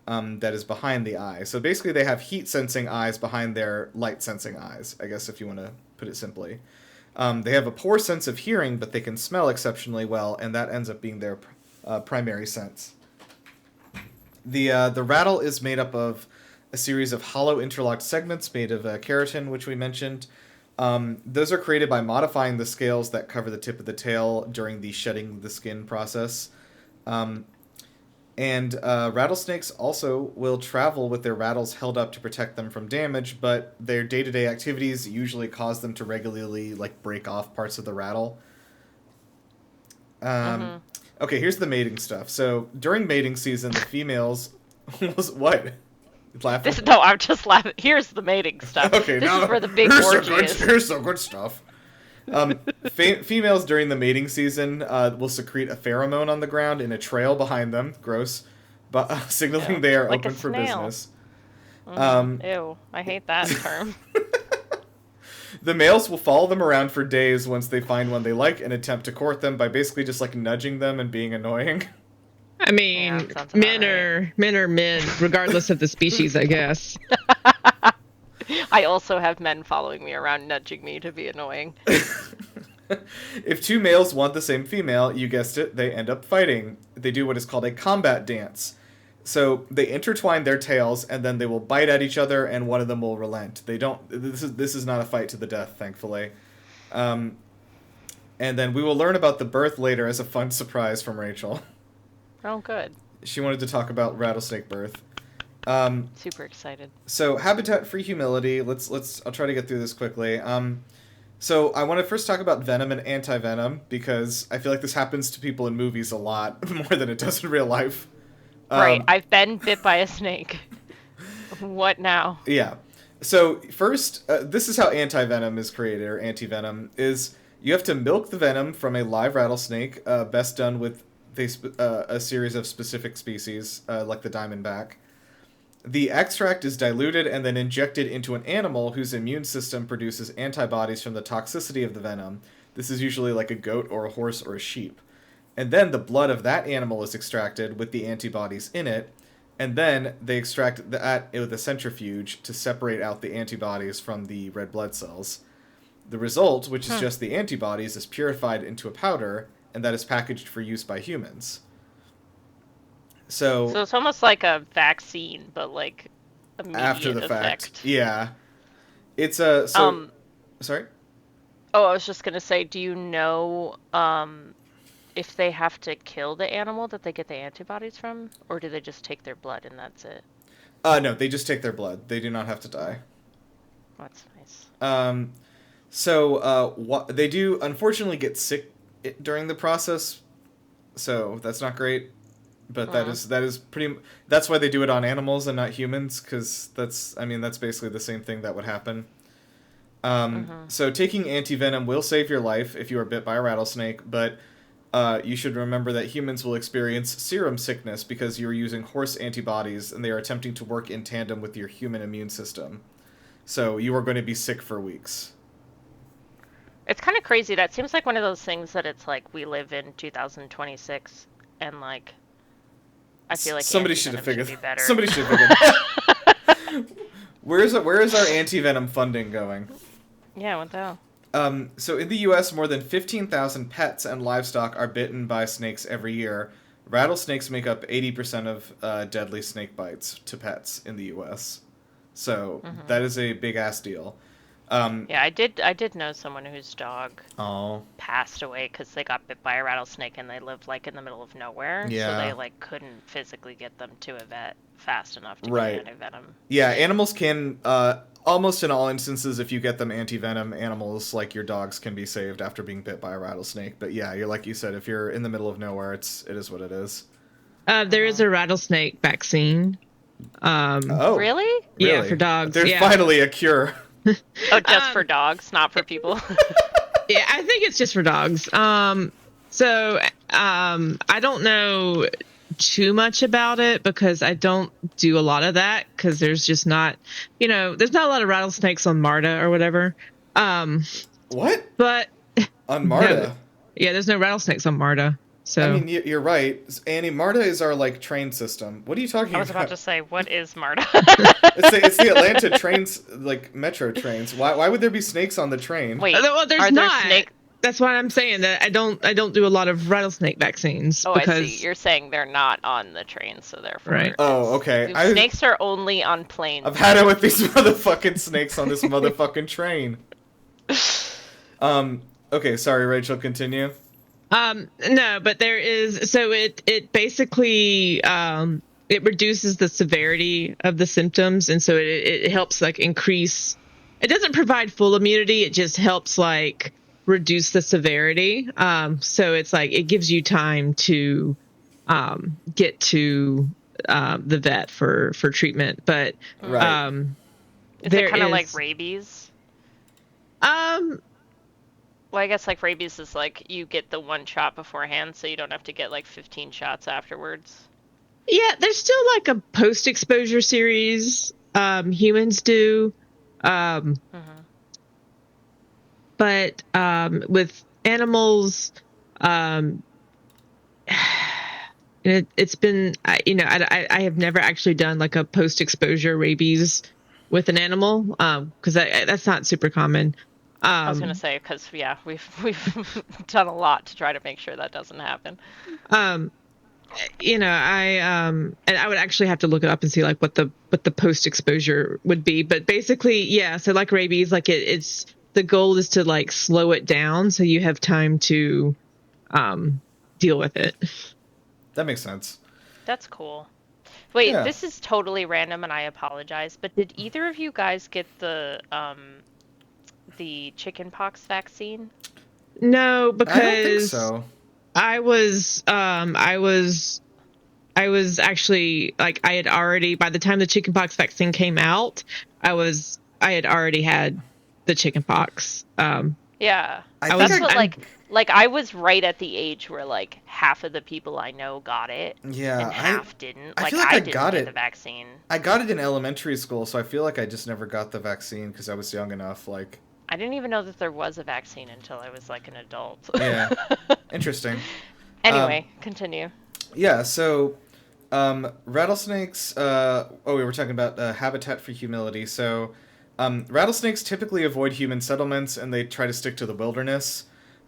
that is behind the eye. So basically they have heat-sensing eyes behind their light-sensing eyes, I guess, if you want to put it simply. They have a poor sense of hearing, but they can smell exceptionally well, and that ends up being their primary sense. The rattle is made up of a series of hollow interlocked segments made of keratin, which we mentioned. Those are created by modifying the scales that cover the tip of the tail during the shedding the skin process. And rattlesnakes also will travel with their rattles held up to protect them from damage, but their day-to-day activities usually cause them to regularly break off parts of the rattle. Okay, here's the mating stuff. So during mating season, the females what? Laughing? No, I'm just laughing. Here's the mating stuff. Okay, this now is where the big orgy is. Here's some good stuff. Females during the mating season will secrete a pheromone on the ground in a trail behind them. Gross. But signaling they are open for business. Ew, I hate that term. The males will follow them around for days once they find one they like and attempt to court them by basically just nudging them and being annoying. I mean, men are men, regardless of the species, I guess. I also have men following me around, nudging me to be annoying. If two males want the same female, you guessed it, they end up fighting. They do what is called a combat dance. So they intertwine their tails, and then they will bite at each other, and one of them will relent. They don't. This is not a fight to the death, thankfully. And then we will learn about the birth later as a fun surprise from Rachel. Oh, good. She wanted to talk about rattlesnake birth. Super excited. So habitat for humility. I'll try to get through this quickly. So I want to first talk about venom and anti-venom because I feel like this happens to people in movies a lot more than it does in real life. Right. I've been bit by a snake. What now? Yeah. So first, this is how anti-venom is created, or anti-venom, is you have to milk the venom from a live rattlesnake, best done with a series of specific species, like the diamondback. The extract is diluted and then injected into an animal whose immune system produces antibodies from the toxicity of the venom. This is usually like a goat or a horse or a sheep. And then the blood of that animal is extracted with the antibodies in it, and then they extract that with a centrifuge to separate out the antibodies from the red blood cells. The result, which is just the antibodies, is purified into a powder, and that is packaged for use by humans. So it's almost like a vaccine, but immediate after the effect. fact. Yeah. It's a... So, sorry? Oh, I was just going to say, do you know if they have to kill the animal that they get the antibodies from? Or do they just take their blood and that's it? No, they just take their blood. They do not have to die. That's nice. They do unfortunately get sick during the process, so that's not great. But that is pretty. That's why they do it on animals and not humans, because that's basically the same thing that would happen. So taking antivenom will save your life if you are bit by a rattlesnake, but you should remember that humans will experience serum sickness because you are using horse antibodies and they are attempting to work in tandem with your human immune system. So you are going to be sick for weeks. It's kind of crazy. That seems like one of those things that it's like we live in 2026 and I feel like somebody should have figured. Better. Somebody should have figured. Where is our anti-venom funding going? Yeah, what the hell? So in the U.S., more than 15,000 pets and livestock are bitten by snakes every year. Rattlesnakes make up 80% of deadly snake bites to pets in the U.S. So that is a big ass deal. Yeah, I did know someone whose dog Oh. passed away because they got bit by a rattlesnake and they lived in the middle of nowhere. Yeah. So they couldn't physically get them to a vet fast enough to Right. get antivenom. Yeah, animals can almost in all instances, if you get them anti-venom, animals like your dogs can be saved after being bit by a rattlesnake. But yeah, you're like you said, if you're in the middle of nowhere, it is what it is. There is a rattlesnake vaccine. Really? Yeah, for dogs. There's yeah. finally a cure. Oh, just for dogs, not for people. Yeah, I think it's just for dogs. I don't know too much about it because I don't do a lot of that because there's just not, there's not a lot of rattlesnakes on MARTA or whatever. What? But On MARTA? no, yeah, there's no rattlesnakes on MARTA. So I mean, you're right, Annie. MARTA is our like train system. What are you talking I was about? about to say, what is MARTA? It's the Atlanta trains, like metro trains. Why would there be snakes on the train? Wait, well, there's are there not. snake? That's why I'm saying that I don't do a lot of rattlesnake vaccines Oh, because I see. You're saying they're not on the train, so therefore. Right. Oh, okay. Snakes are only on planes. I've had it with these motherfucking snakes on this motherfucking train. Okay, sorry, Rachel. Continue. No, but there is, so it basically it reduces the severity of the symptoms, and so it helps like increase. It doesn't provide full immunity. It just helps like reduce the severity. So it's like it gives you time to get to the vet for treatment. But Right. Is it kind of like rabies? Well, I guess like rabies is like you get the one shot beforehand, so you don't have to get like 15 shots afterwards. Yeah, there's still like a post-exposure series. Humans do. But with animals, it's been, I have never actually done like a post-exposure rabies with an animal because that's not super common. I was gonna say because we've done a lot to try to make sure that doesn't happen. And I would actually have to look it up and see like what the post exposure would be. But basically, yeah. So like rabies, like it's the goal is to like slow it down so you have time to deal with it. That makes sense. That's cool. Wait, Yeah. this is totally random, and I apologize. But did either of you guys get the chickenpox vaccine? No, because I don't think so. I was actually like I had already by the time the chickenpox vaccine came out, I had already had the chickenpox. Yeah, I that's think what like I was right at the age where like half of the people I know got it, Yeah, and half didn't. I Like feel like I didn't got get it. the vaccine. I got it in elementary school, so I feel like I just never got the vaccine because I was young enough. Like, I didn't even know that there was a vaccine until I was like an adult. yeah, interesting. Anyway, continue. Yeah, so rattlesnakes. We were talking about habitat for humility. So rattlesnakes typically avoid human settlements and they try to stick to the wilderness.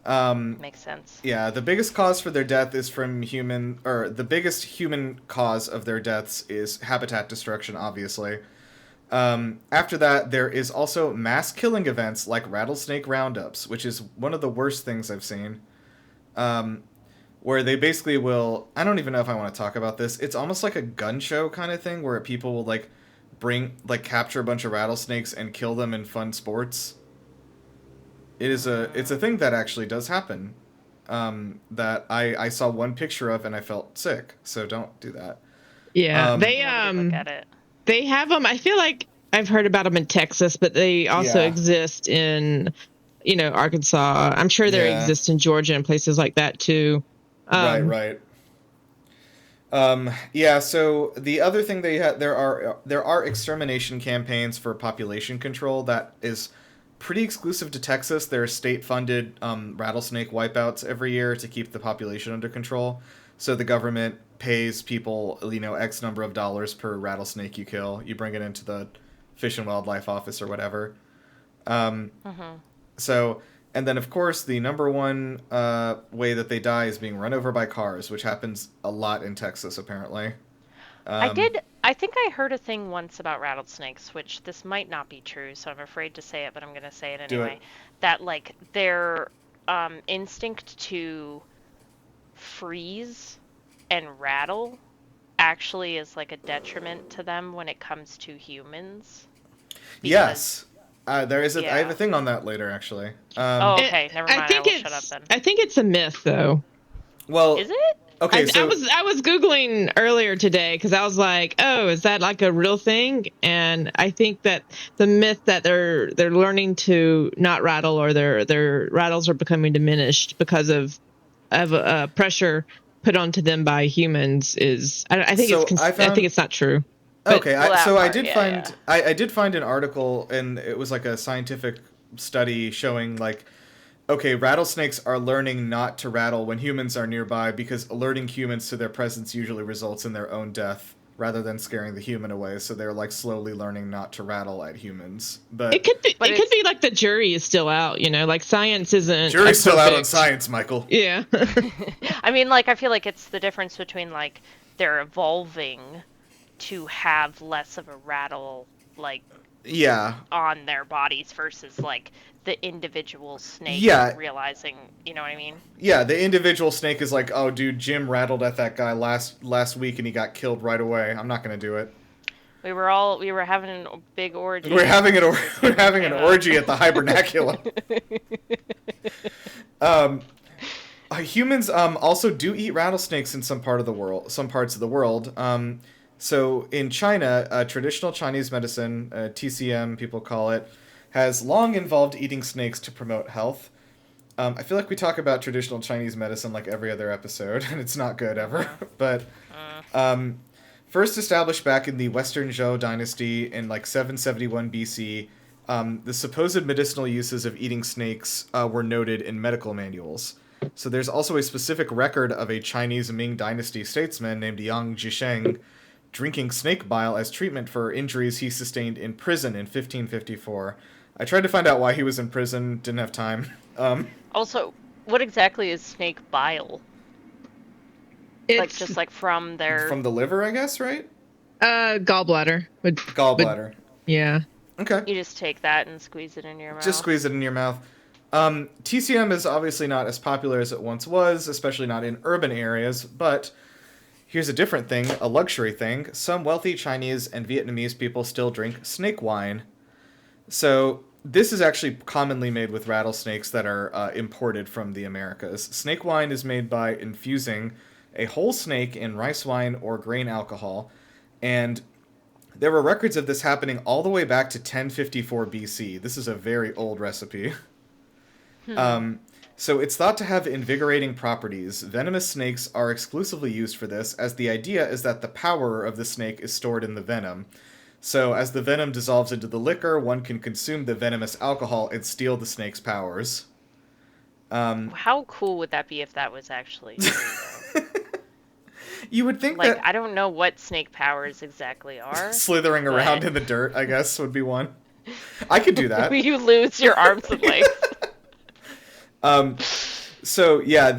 Makes sense. Yeah, the biggest cause for their death is the biggest human cause of their deaths is habitat destruction, obviously. After that, there is also mass killing events like rattlesnake roundups, which is one of the worst things I've seen. Where they basically will, I don't even know if I want to talk about this. It's almost like a gun show kind of thing where people will capture a bunch of rattlesnakes and kill them in fun sports. It's a thing that actually does happen. That I saw one picture of and I felt sick. So don't do that. Yeah, Look at it. they have them. I feel like I've heard about them in Texas, but they also Yeah. exist in, Arkansas. I'm sure they Yeah. exist in Georgia and places like that too. Right. Yeah. So the other thing there are extermination campaigns for population control that is pretty exclusive to Texas. There are state-funded rattlesnake wipeouts every year to keep the population under control. So the government pays people, X number of dollars per rattlesnake you kill. You bring it into the Fish and Wildlife Office or whatever. So, and then of course the number one way that they die is being run over by cars, which happens a lot in Texas apparently. I think I heard a thing once about rattlesnakes, which this might not be true, so I'm afraid to say it, but I'm going to say it Do anyway. it. That like their instinct to freeze and rattle actually is like a detriment to them when it comes to humans. Yes. There is I Yeah. have a thing on that later actually. Oh, okay, never mind. I will shut up then. I think it's a myth though. Well, Is it? okay, so I was Googling earlier today because I was like, oh, is that like a real thing? And I think that the myth that they're learning to not rattle or their rattles are becoming diminished because of pressure put onto them by humans is I think So I I think it's not true. But- okay, Well, that I part, did yeah, find yeah. I did find an article, and it was like a scientific study showing like okay, rattlesnakes are learning not to rattle when humans are nearby because alerting humans to their presence usually results in their own death rather than scaring the human away. So they're like slowly learning not to rattle at humans. But It could be. But It could be like the jury is still out. Like science isn't. jury's still out on perfect- science, Michael. Yeah. I mean, like, I feel like it's the difference between, like, they're evolving to have less of a rattle, like, Yeah. on their bodies versus, like, the individual snake Yeah. realizing, you know what I mean? Yeah, the individual snake is like, oh, dude, Jim rattled at that guy last week and he got killed right away. I'm not gonna do it. We were having a big orgy. We're having an orgy at the Hibernacula. Humans also do eat rattlesnakes in some parts of the world. So in China, traditional Chinese medicine, TCM people call it, has long involved eating snakes to promote health. I feel like we talk about traditional Chinese medicine like every other episode, and it's not good ever. But first established back in the Western Zhou dynasty in like 771 BC, the supposed medicinal uses of eating snakes were noted in medical manuals. So there's also a specific record of a Chinese Ming dynasty statesman named Yang Jisheng drinking snake bile as treatment for injuries he sustained in prison in 1554. I tried to find out why he was in prison, didn't have time. Also, what exactly is snake bile? Like, It's just like from their... From the liver, I guess, right? gallbladder. Gallbladder. Yeah. Okay. You just take that and squeeze it in your mouth. Just squeeze it in your mouth. TCM is obviously not as popular as it once was, especially not in urban areas, but here's a different thing, a luxury thing. Some wealthy Chinese and Vietnamese people still drink snake wine. So this is actually commonly made with rattlesnakes that are imported from the Americas. Snake wine is made by infusing a whole snake in rice wine or grain alcohol, and there were records of this happening all the way back to 1054 BC. This is a very old recipe. So it's thought to have invigorating properties. Venomous snakes are exclusively used for this, as the idea is that the power of the snake is stored in the venom. So as the venom dissolves into the liquor, one can consume the venomous alcohol and steal the snake's powers. How cool would that be if that was actually true, though? You would think Like, that I don't know what snake powers exactly are. slithering around in the dirt, I guess, would be one. I could do that. You lose your arms and legs. So yeah,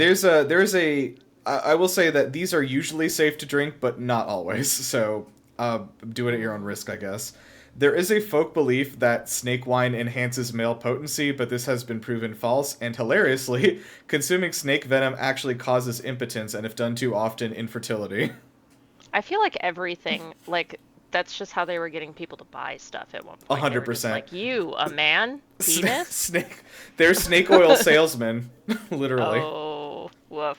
I will say that these are usually safe to drink, but not always. So do it at your own risk, I guess. There is a folk belief that snake wine enhances male potency, but this has been proven false. And hilariously, consuming snake venom actually causes impotence, and if done too often, infertility. I feel like everything, like, that's just how they were getting people to buy stuff at one point. 100%. Like, you, a man, penis? They're snake oil salesmen, literally. Oh, woof.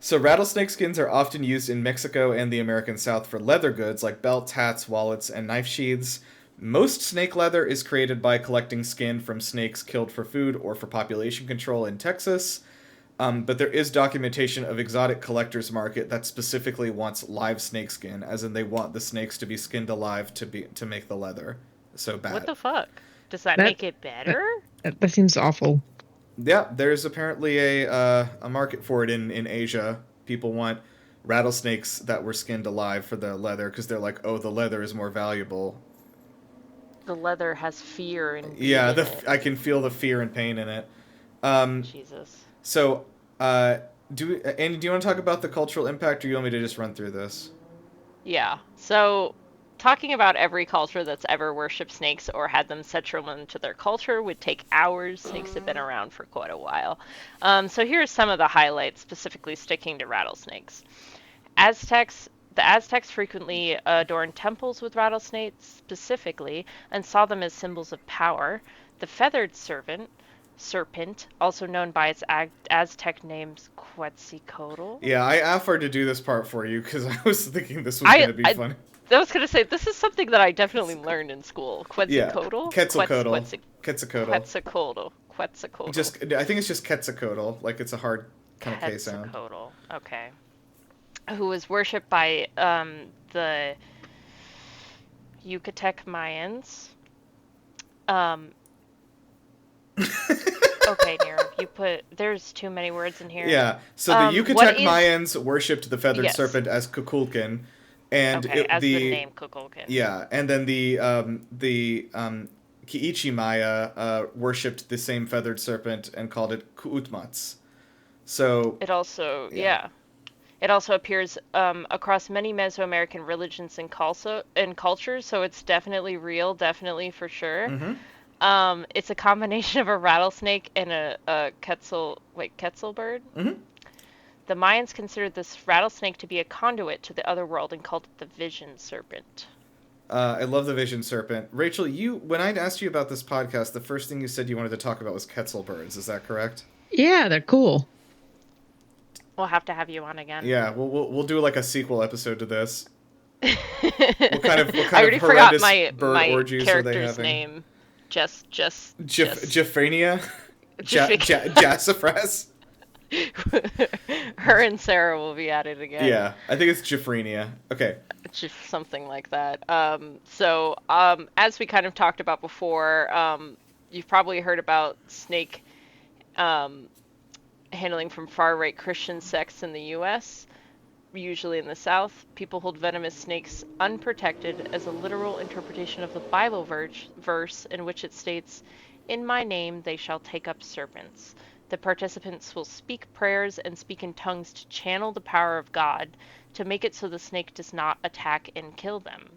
So rattlesnake skins are often used in Mexico and the American South for leather goods like belts, hats, wallets, and knife sheaths. Most snake leather is created by collecting skin from snakes killed for food or for population control in Texas. But there is documentation of exotic collectors market that specifically wants live snake skin, as in they want the snakes to be skinned alive to make the leather. So bad. What the fuck? Does that That- make it better? That seems awful. Yeah, there's apparently a market for it in Asia. People want rattlesnakes that were skinned alive for the leather because they're like, oh, the leather is more valuable. The leather has fear and Yeah, in it. I can feel the fear and pain in it. Jesus. So, Andy, do you want to talk about the cultural impact, or you want me to just run through this? Yeah. So, talking about every culture that's ever worshipped snakes or had them central into their culture would take hours. Snakes have been around for quite a while. So here are some of the highlights, specifically sticking to rattlesnakes. The Aztecs frequently adorned temples with rattlesnakes specifically and saw them as symbols of power. The feathered serpent, also known by its Aztec name Quetzalcoatl. Yeah, I offered to do this part for you because I was thinking this was going to be funny. I was going to say, this is something that I definitely learned in school. Quetzalcoatl? Quetzalcoatl. Quetzalcoatl. I think it's just Quetzalcoatl. Like, it's a hard kind of K sound. Quetzalcoatl. Okay. Who was worshipped by the Yucatec Mayans. Okay, Nirav, there's too many words in here. Yeah. So the Yucatec Mayans worshipped the feathered Yes. serpent as Kukulkan, and Okay, as the name Kukulkan. Yeah, and then the Kiichi Maya worshipped the same feathered serpent and called it Kuutmats. So It also, It also appears across many Mesoamerican religions and cultures, so it's definitely real, definitely for sure. Mm-hmm. It's a combination of a rattlesnake and a quetzal bird. Mm-hmm. The Mayans considered this rattlesnake to be a conduit to the other world and called it the vision serpent. I love the vision serpent. Rachel, when I asked you about this podcast, the first thing you said you wanted to talk about was quetzal birds. Is that correct? Yeah, they're cool. We'll have to have you on again. Yeah, we'll do like a sequel episode to this. What kind of I already forgot bird orgies are they character's having? name. Jafrania? Jassafras? Her and Sarah will be at it again. Yeah, I think it's Jafrania. Okay. Something like that. As we kind of talked about before, you've probably heard about snake handling from far-right Christian sects in the U.S., usually in the South. People hold venomous snakes unprotected as a literal interpretation of the Bible verse in which it states, "In my name they shall take up serpents." The participants will speak prayers and speak in tongues to channel the power of God to make it so the snake does not attack and kill them.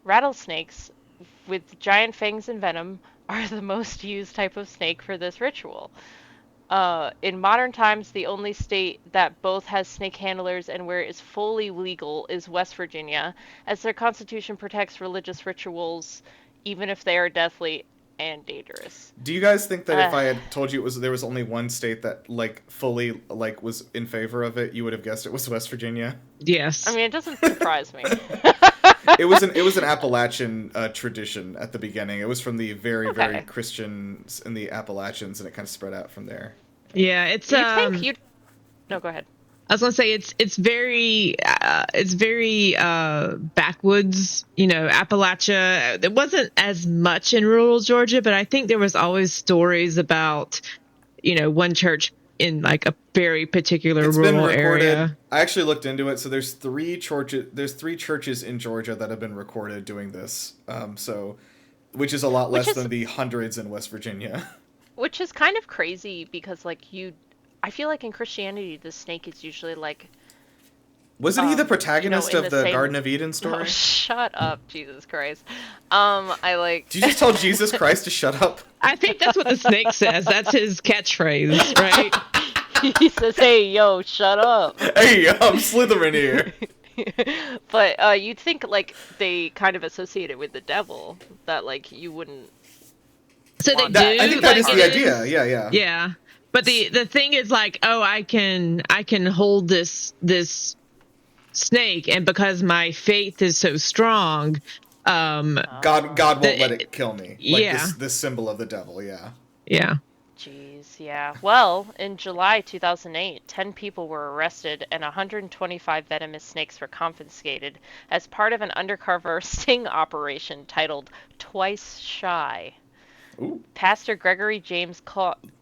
Rattlesnakes, with giant fangs and venom, are the most used type of snake for this ritual. In modern times, the only state that both has snake handlers and where it is fully legal is West Virginia, as their constitution protects religious rituals, even if they are deathly and dangerous. Do you guys think that if I had told you there was only one state that fully was in favor of it, you would have guessed it was West Virginia? Yes. I mean, it doesn't surprise me. It was an Appalachian tradition at the beginning. It was from the very Christians in the Appalachians, and it kind of spread out from there. Yeah, it's No, go ahead. I was gonna say it's very backwoods, Appalachia. There wasn't as much in rural Georgia, but I think there was always stories about, one church in like a very particular rural area. I actually looked into it. So there's three churches in Georgia that have been recorded doing this. Which is a lot less than the hundreds in West Virginia. Which is kind of crazy because I feel like in Christianity the snake is usually like. Wasn't he the protagonist of the Garden of Eden story? Oh, shut up, Jesus Christ. Did you just tell Jesus Christ to shut up? I think that's what the snake says. That's his catchphrase, right? He says, "Hey, yo, shut up." Hey, I'm Slytherin here. But you'd think they kind of associate it with the devil, that you wouldn't. So they do. I think that is the idea. Yeah. Yeah, but the thing is I can hold this snake, and because my faith is so strong, God won't let it kill me. Yeah. This symbol of the devil. Yeah. Yeah. Jeez, yeah. Well, in July 2008, 10 people were arrested and 125 venomous snakes were confiscated as part of an undercover sting operation titled Twice Shy. Ooh. Pastor Gregory James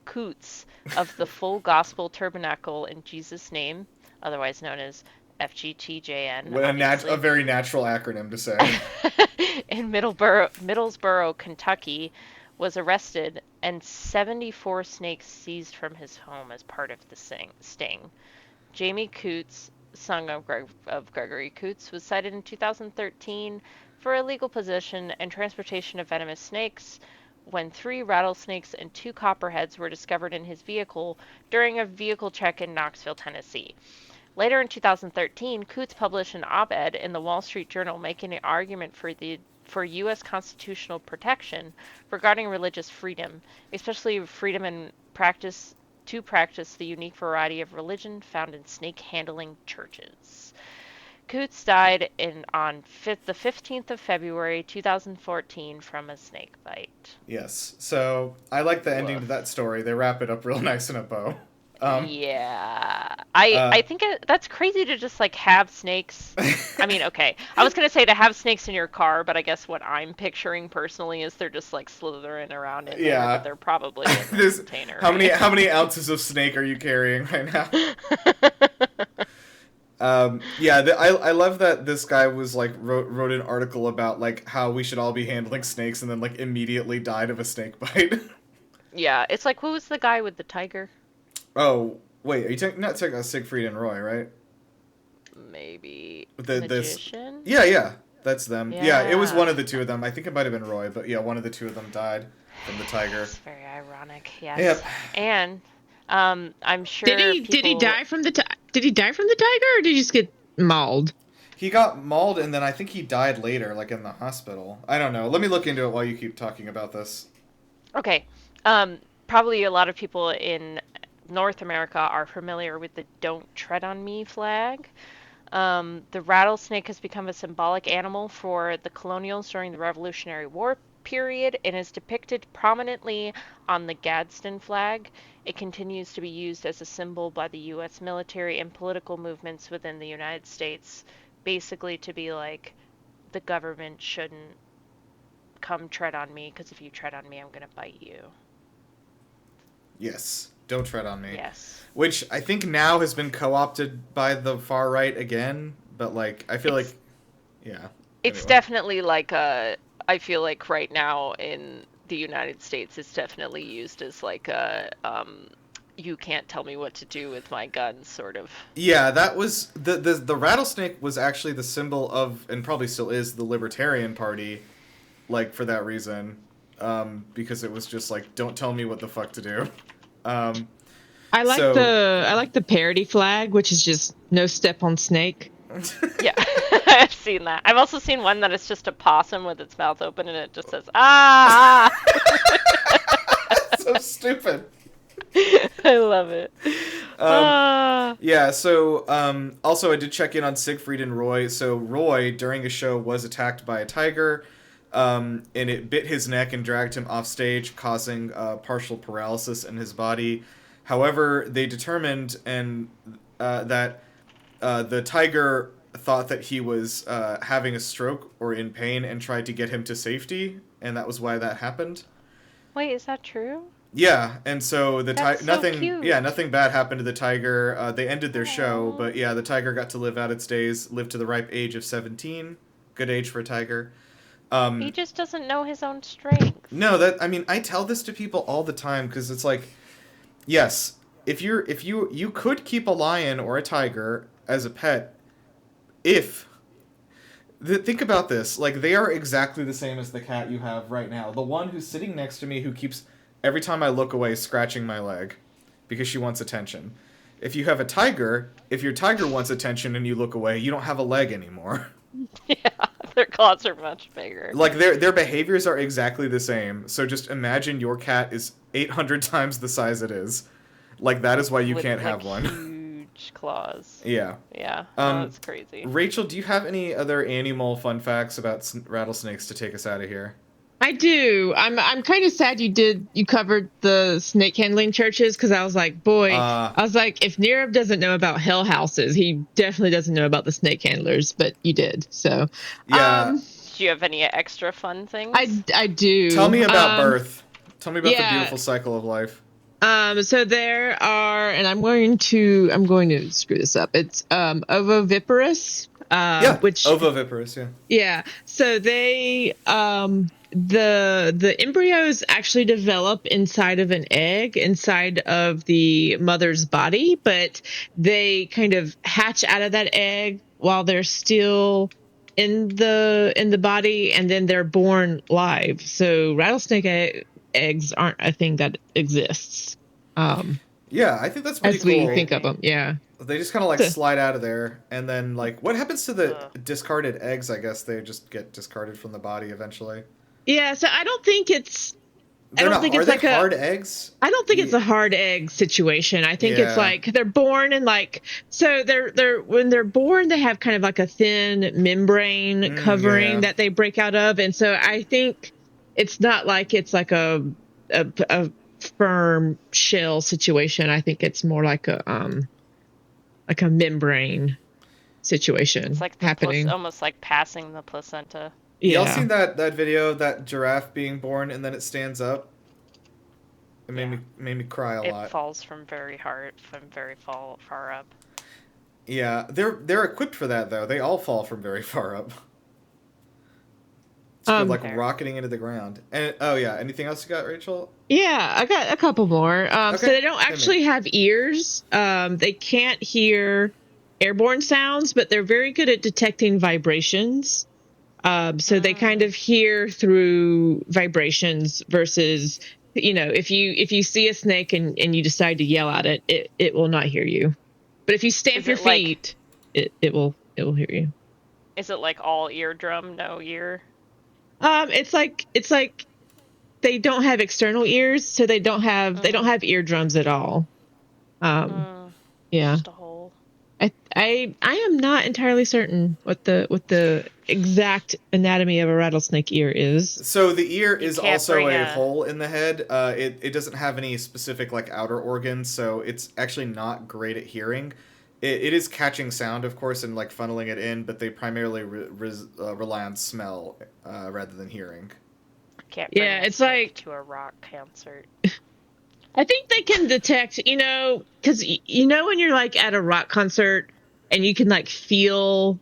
Coots of the Full Gospel Tabernacle in Jesus' Name, otherwise known as FGTJN. What a very natural acronym to say. In Middlesboro, Kentucky, was arrested and 74 snakes seized from his home as part of the sting. Jamie Coots, son of Gregory Coots, was cited in 2013 for illegal possession and transportation of venomous snakes when 3 rattlesnakes and 2 copperheads were discovered in his vehicle during a vehicle check in Knoxville, Tennessee. Later in 2013, Coots published an op-ed in the Wall Street Journal making an argument for U.S. constitutional protection regarding religious freedom, especially freedom in practice to practice the unique variety of religion found in snake-handling churches. Coots died on the 15th of February 2014 from a snake bite. Yes. So I like the ending to that story. They wrap it up real nice in a bow. Yeah, I think that's crazy to just like have snakes. I mean, okay, I was gonna say to have snakes in your car, but I guess what I'm picturing personally is they're just like slithering around in there, but they're probably in the container. How many ounces of snake are you carrying right now? I love that this guy was like wrote an article about like how we should all be handling snakes, and then like immediately died of a snake bite. Yeah, it's like, who was the guy with the tiger? Oh, wait, are you not talking about Siegfried and Roy, right? Maybe magician? Yeah, that's them. Yeah, it was one of the two of them. I think it might have been Roy, but yeah, one of the two of them died from the tiger. It's very ironic, yes. Yep. And I'm sure Did he die from the tiger, or did he just get mauled? He got mauled, and then I think he died later, like in the hospital. I don't know. Let me look into it while you keep talking about this. Okay. Probably a lot of people in North America are familiar with the Don't Tread on Me flag. The rattlesnake has become a symbolic animal for the colonials during the Revolutionary War period and is depicted prominently on the Gadsden flag. It continues to be used as a symbol by the U.S. military and political movements within the United States, basically to be like, the government shouldn't come tread on me, because if you tread on me, I'm going to bite you. Yes. Don't tread on me. Yes. Which I think now has been co-opted by the far right again, but like I feel it's definitely like I feel like right now in the United States it's definitely used as like a you can't tell me what to do with my guns sort of. Yeah, that was the rattlesnake was actually the symbol of, and probably still is, the Libertarian Party, like for that reason, because it was just like, don't tell me what the fuck to do. I like the parody flag, which is just no step on snake. Yeah, I've seen that. I've also seen one that is just a possum with its mouth open and it just says ah. So stupid. I love it. Yeah, so also I did check in on Siegfried and Roy. So Roy, during a show, was attacked by a tiger, and it bit his neck and dragged him off stage, causing partial paralysis in his body. However, they determined that the tiger thought that he was having a stroke or in pain and tried to get him to safety, and that was why that happened. Wait, is that true? Yeah, and so nothing bad happened to the tiger. They ended their show, but yeah, the tiger got to live out its days, lived to the ripe age of 17. Good age for a tiger. He just doesn't know his own strength. No, I tell this to people all the time because it's like, yes, if you could keep a lion or a tiger as a pet, think about this, like they are exactly the same as the cat you have right now. The one who's sitting next to me who keeps, every time I look away, scratching my leg because she wants attention. If you have a tiger, if your tiger wants attention and you look away, you don't have a leg anymore. Yeah, their claws are much bigger. Like their behaviors are exactly the same. So just imagine your cat is 800 times the size it is. Like that is why you can't have one. Huge claws. Yeah. Yeah. That's crazy. Rachel, do you have any other animal fun facts about rattlesnakes to take us out of here? I do. I'm kind of sad you covered the snake handling churches, because I was like, if Nirav doesn't know about hell houses, he definitely doesn't know about the snake handlers, but you did. So yeah. Do you have any extra fun things? I do. Tell me about birth. Tell me about the beautiful cycle of life. So there are, and I'm going to screw this up. It's ovoviparous. Which ovoviparous, yeah. Yeah. So they the embryos actually develop inside of an egg, inside of the mother's body, but they kind of hatch out of that egg while they're still in the body, and then they're born live. So rattlesnake eggs aren't a thing that exists. Yeah, I think that's pretty as cool. we think of them. Yeah. They just kind of like slide out of there, and then like what happens to the discarded eggs? I guess they just get discarded from the body eventually. Yeah, so I don't think it's. Are they hard eggs? I don't think it's a hard egg situation. I think it's like they're born and like, so they're when they're born they have kind of like a thin membrane covering that they break out of, and so I think it's not like it's like a firm shell situation. I think it's more like a membrane situation It's like happening. almost like passing the placenta. Y'all seen that video, that giraffe being born and then it stands up? It made me cry a lot. It falls from very far up. Yeah, they're equipped for that though. They all fall from very far up. It's good, like rocketing into the ground. And anything else you got, Rachel? Yeah, I got a couple more. Okay. So they don't actually have ears. They can't hear airborne sounds, but they're very good at detecting vibrations. So they kind of hear through vibrations versus, if you see a snake and you decide to yell at it, it will not hear you. But if you stamp your feet, it will hear you. Is it like all eardrum, no ear? It's like they don't have external ears, so they don't have eardrums at all. Yeah. Just a hole. I am not entirely certain what the exact anatomy of a rattlesnake ear is. So the ear is also a a hole in the head. It doesn't have any specific like outer organs, so it's actually not great at hearing. It is catching sound, of course, and like funneling it in, but they primarily rely on smell rather than hearing. Can't bring it's a like to a rock concert. I think they can detect, because when you're like at a rock concert and you can like feel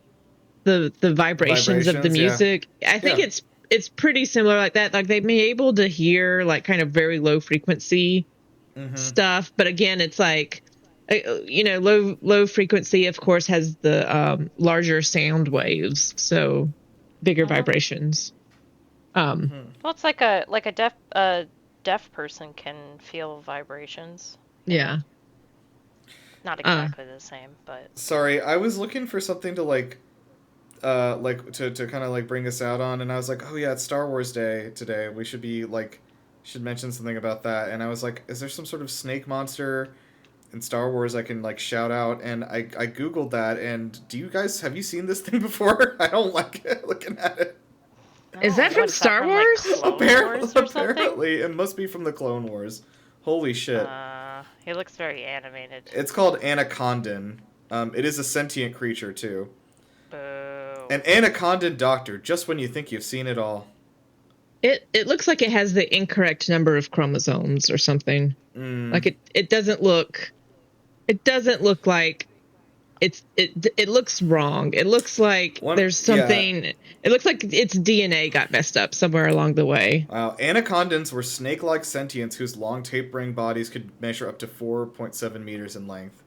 the vibrations of the music. Yeah. I think it's pretty similar like that. Like they may be able to hear like kind of very low frequency stuff, but again, it's like low frequency, of course, has the larger sound waves, so bigger vibrations. Well, it's like a deaf person can feel vibrations. Yeah. Not exactly the same, but sorry, I was looking for something to to kind of like bring us out on, and I was like, oh yeah, it's Star Wars Day today. We should mention something about that. And I was like, is there some sort of snake monster in Star Wars I can like shout out? And I googled that, and have you seen this thing before? I don't like it, looking at it. Is that from Star Wars? Apparently, it must be from the Clone Wars. Holy shit. He looks very animated. It's called Anacondan. It is a sentient creature, too. Boo. An Anacondan doctor, just when you think you've seen it all. It looks like it has the incorrect number of chromosomes or something. Like it doesn't look like it looks wrong. It looks like there's something. Yeah. It looks like its DNA got messed up somewhere along the way. Wow. Anacondans were snake-like sentients whose long tapering bodies could measure up to 4.7 meters in length.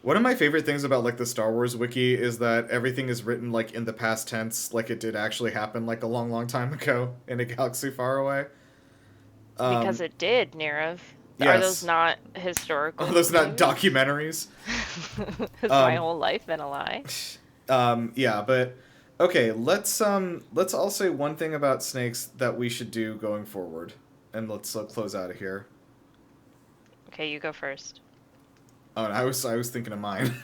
One of my favorite things about like the Star Wars wiki is that everything is written like in the past tense, like it did actually happen like a long, long time ago in a galaxy far away. Because it did, Nirav. Yes. Are those not historical? Are those not documentaries? Has my whole life been a lie? Yeah, but okay, let's all say one thing about snakes that we should do going forward, and let's close out of here. Okay, you go first. Oh, and I was thinking of mine.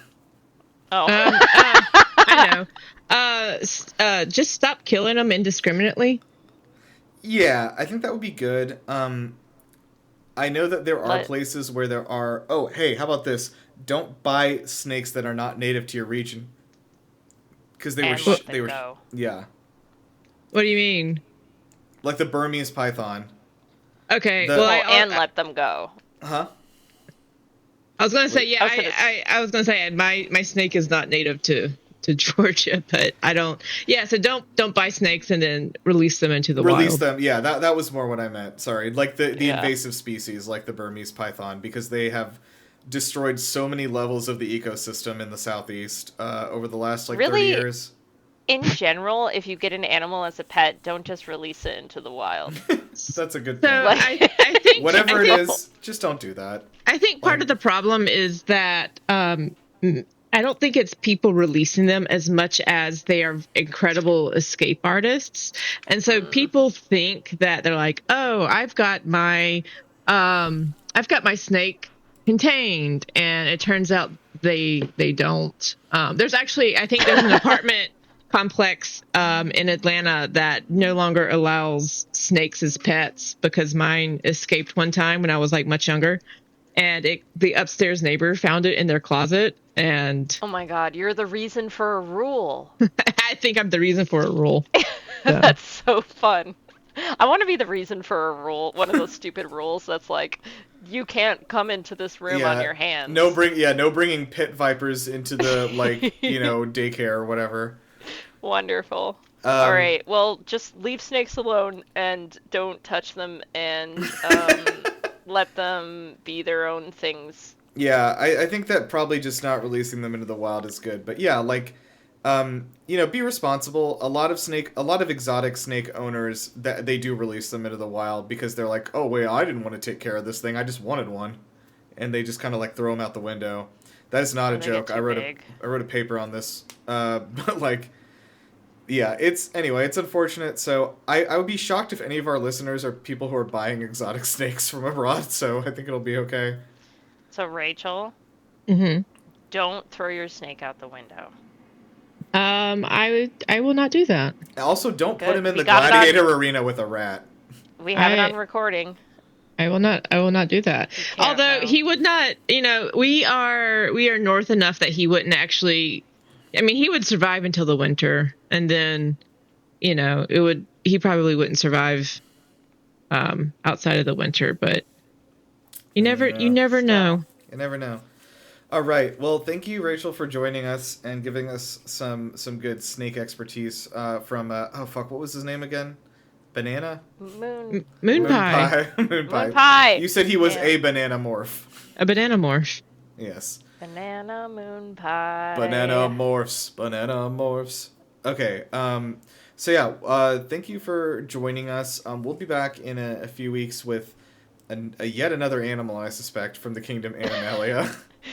Oh, I know. Just stop killing them indiscriminately. Yeah, I think that would be good. I know that there are places where there are... Oh, hey, how about this? Don't buy snakes that are not native to your region. Because they were... go. Yeah. What do you mean? Like the Burmese python. Okay, let them go. Huh? I was gonna say, yeah, I was gonna say my snake is not native to Georgia, but I don't. Yeah, so don't buy snakes and then release them into the wild. Release them, yeah. That was more what I meant. Sorry, like the invasive species, like the Burmese python, because they have destroyed so many levels of the ecosystem in the southeast over the last 30 years. In general, if you get an animal as a pet, don't just release it into the wild. That's a good thing. So I think whatever it is, just don't do that. I think part of the problem is that I don't think it's people releasing them as much as they are incredible escape artists. And so people think that they're like, oh, I've got my snake contained, and it turns out they don't. There's actually, I think there's an apartment complex in Atlanta that no longer allows snakes as pets because mine escaped one time when I was like much younger, and the upstairs neighbor found it in their closet, and Oh my god, you're the reason for a rule. I think I'm the reason for a rule. So. That's so fun. I want to be the reason for a rule, one of those stupid rules that's like, you can't come into this room on your hands. No bringing pit vipers into the daycare or whatever. Wonderful. All right, well, just leave snakes alone and don't touch them and let them be their own things. Yeah, I think that probably just not releasing them into the wild is good. But yeah, like, be responsible. A lot of exotic snake owners, that they do release them into the wild because they're like, oh wait, I didn't want to take care of this thing. I just wanted one, and they just kind of like throw them out the window. That is not a joke. I wrote a paper on this. But like, yeah, it's unfortunate. So I would be shocked if any of our listeners are people who are buying exotic snakes from abroad. So I think it'll be okay. So Rachel, don't throw your snake out the window. I will not do that. Also, don't put him in the gladiator arena with a rat. We have it on recording. I will not do that. Although he would not, we are north enough that he wouldn't actually. I mean, he would survive until the winter, and then, he probably wouldn't survive outside of the winter. But you never know. You never know. All right. Well, thank you, Rachel, for joining us and giving us some good snake expertise from what was his name again? Banana? Moon pie. Moon pie. Moon pie. You said he was a banana morph. A banana morph. Yes. Banana moon pie. Banana morphs. Okay. So yeah. Thank you for joining us. We'll be back in a few weeks with yet another animal, I suspect, from the kingdom Animalia.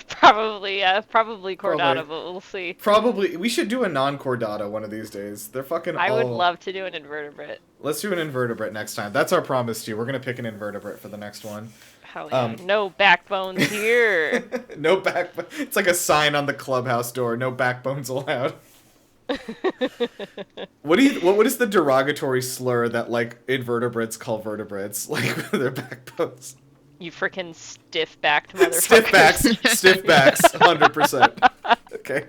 Probably chordata, but we'll see. Probably. We should do a non-chordata one of these days. They're fucking I would love to do an invertebrate. Let's do an invertebrate next time. That's our promise to you. We're going to pick an invertebrate for the next one. Hell yeah. No backbones here. No backbone. It's like a sign on the clubhouse door. No backbones allowed. What is the derogatory slur that like invertebrates call vertebrates? Like their backbones. You freaking stiff-backed motherfuckers. Stiff backs, 100%. Okay.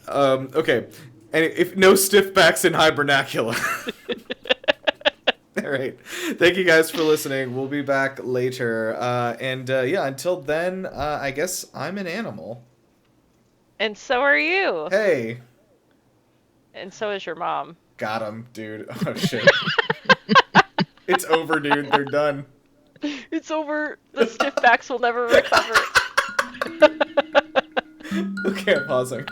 Okay. And if no stiff backs in Hibernacula. All right. Thank you guys for listening. We'll be back later. Until then, I guess I'm an animal. And so are you. Hey. And so is your mom. Got him, dude. Oh, shit. It's over, dude. They're done. It's over. The stiffbacks will never recover. Okay, I'm pausing.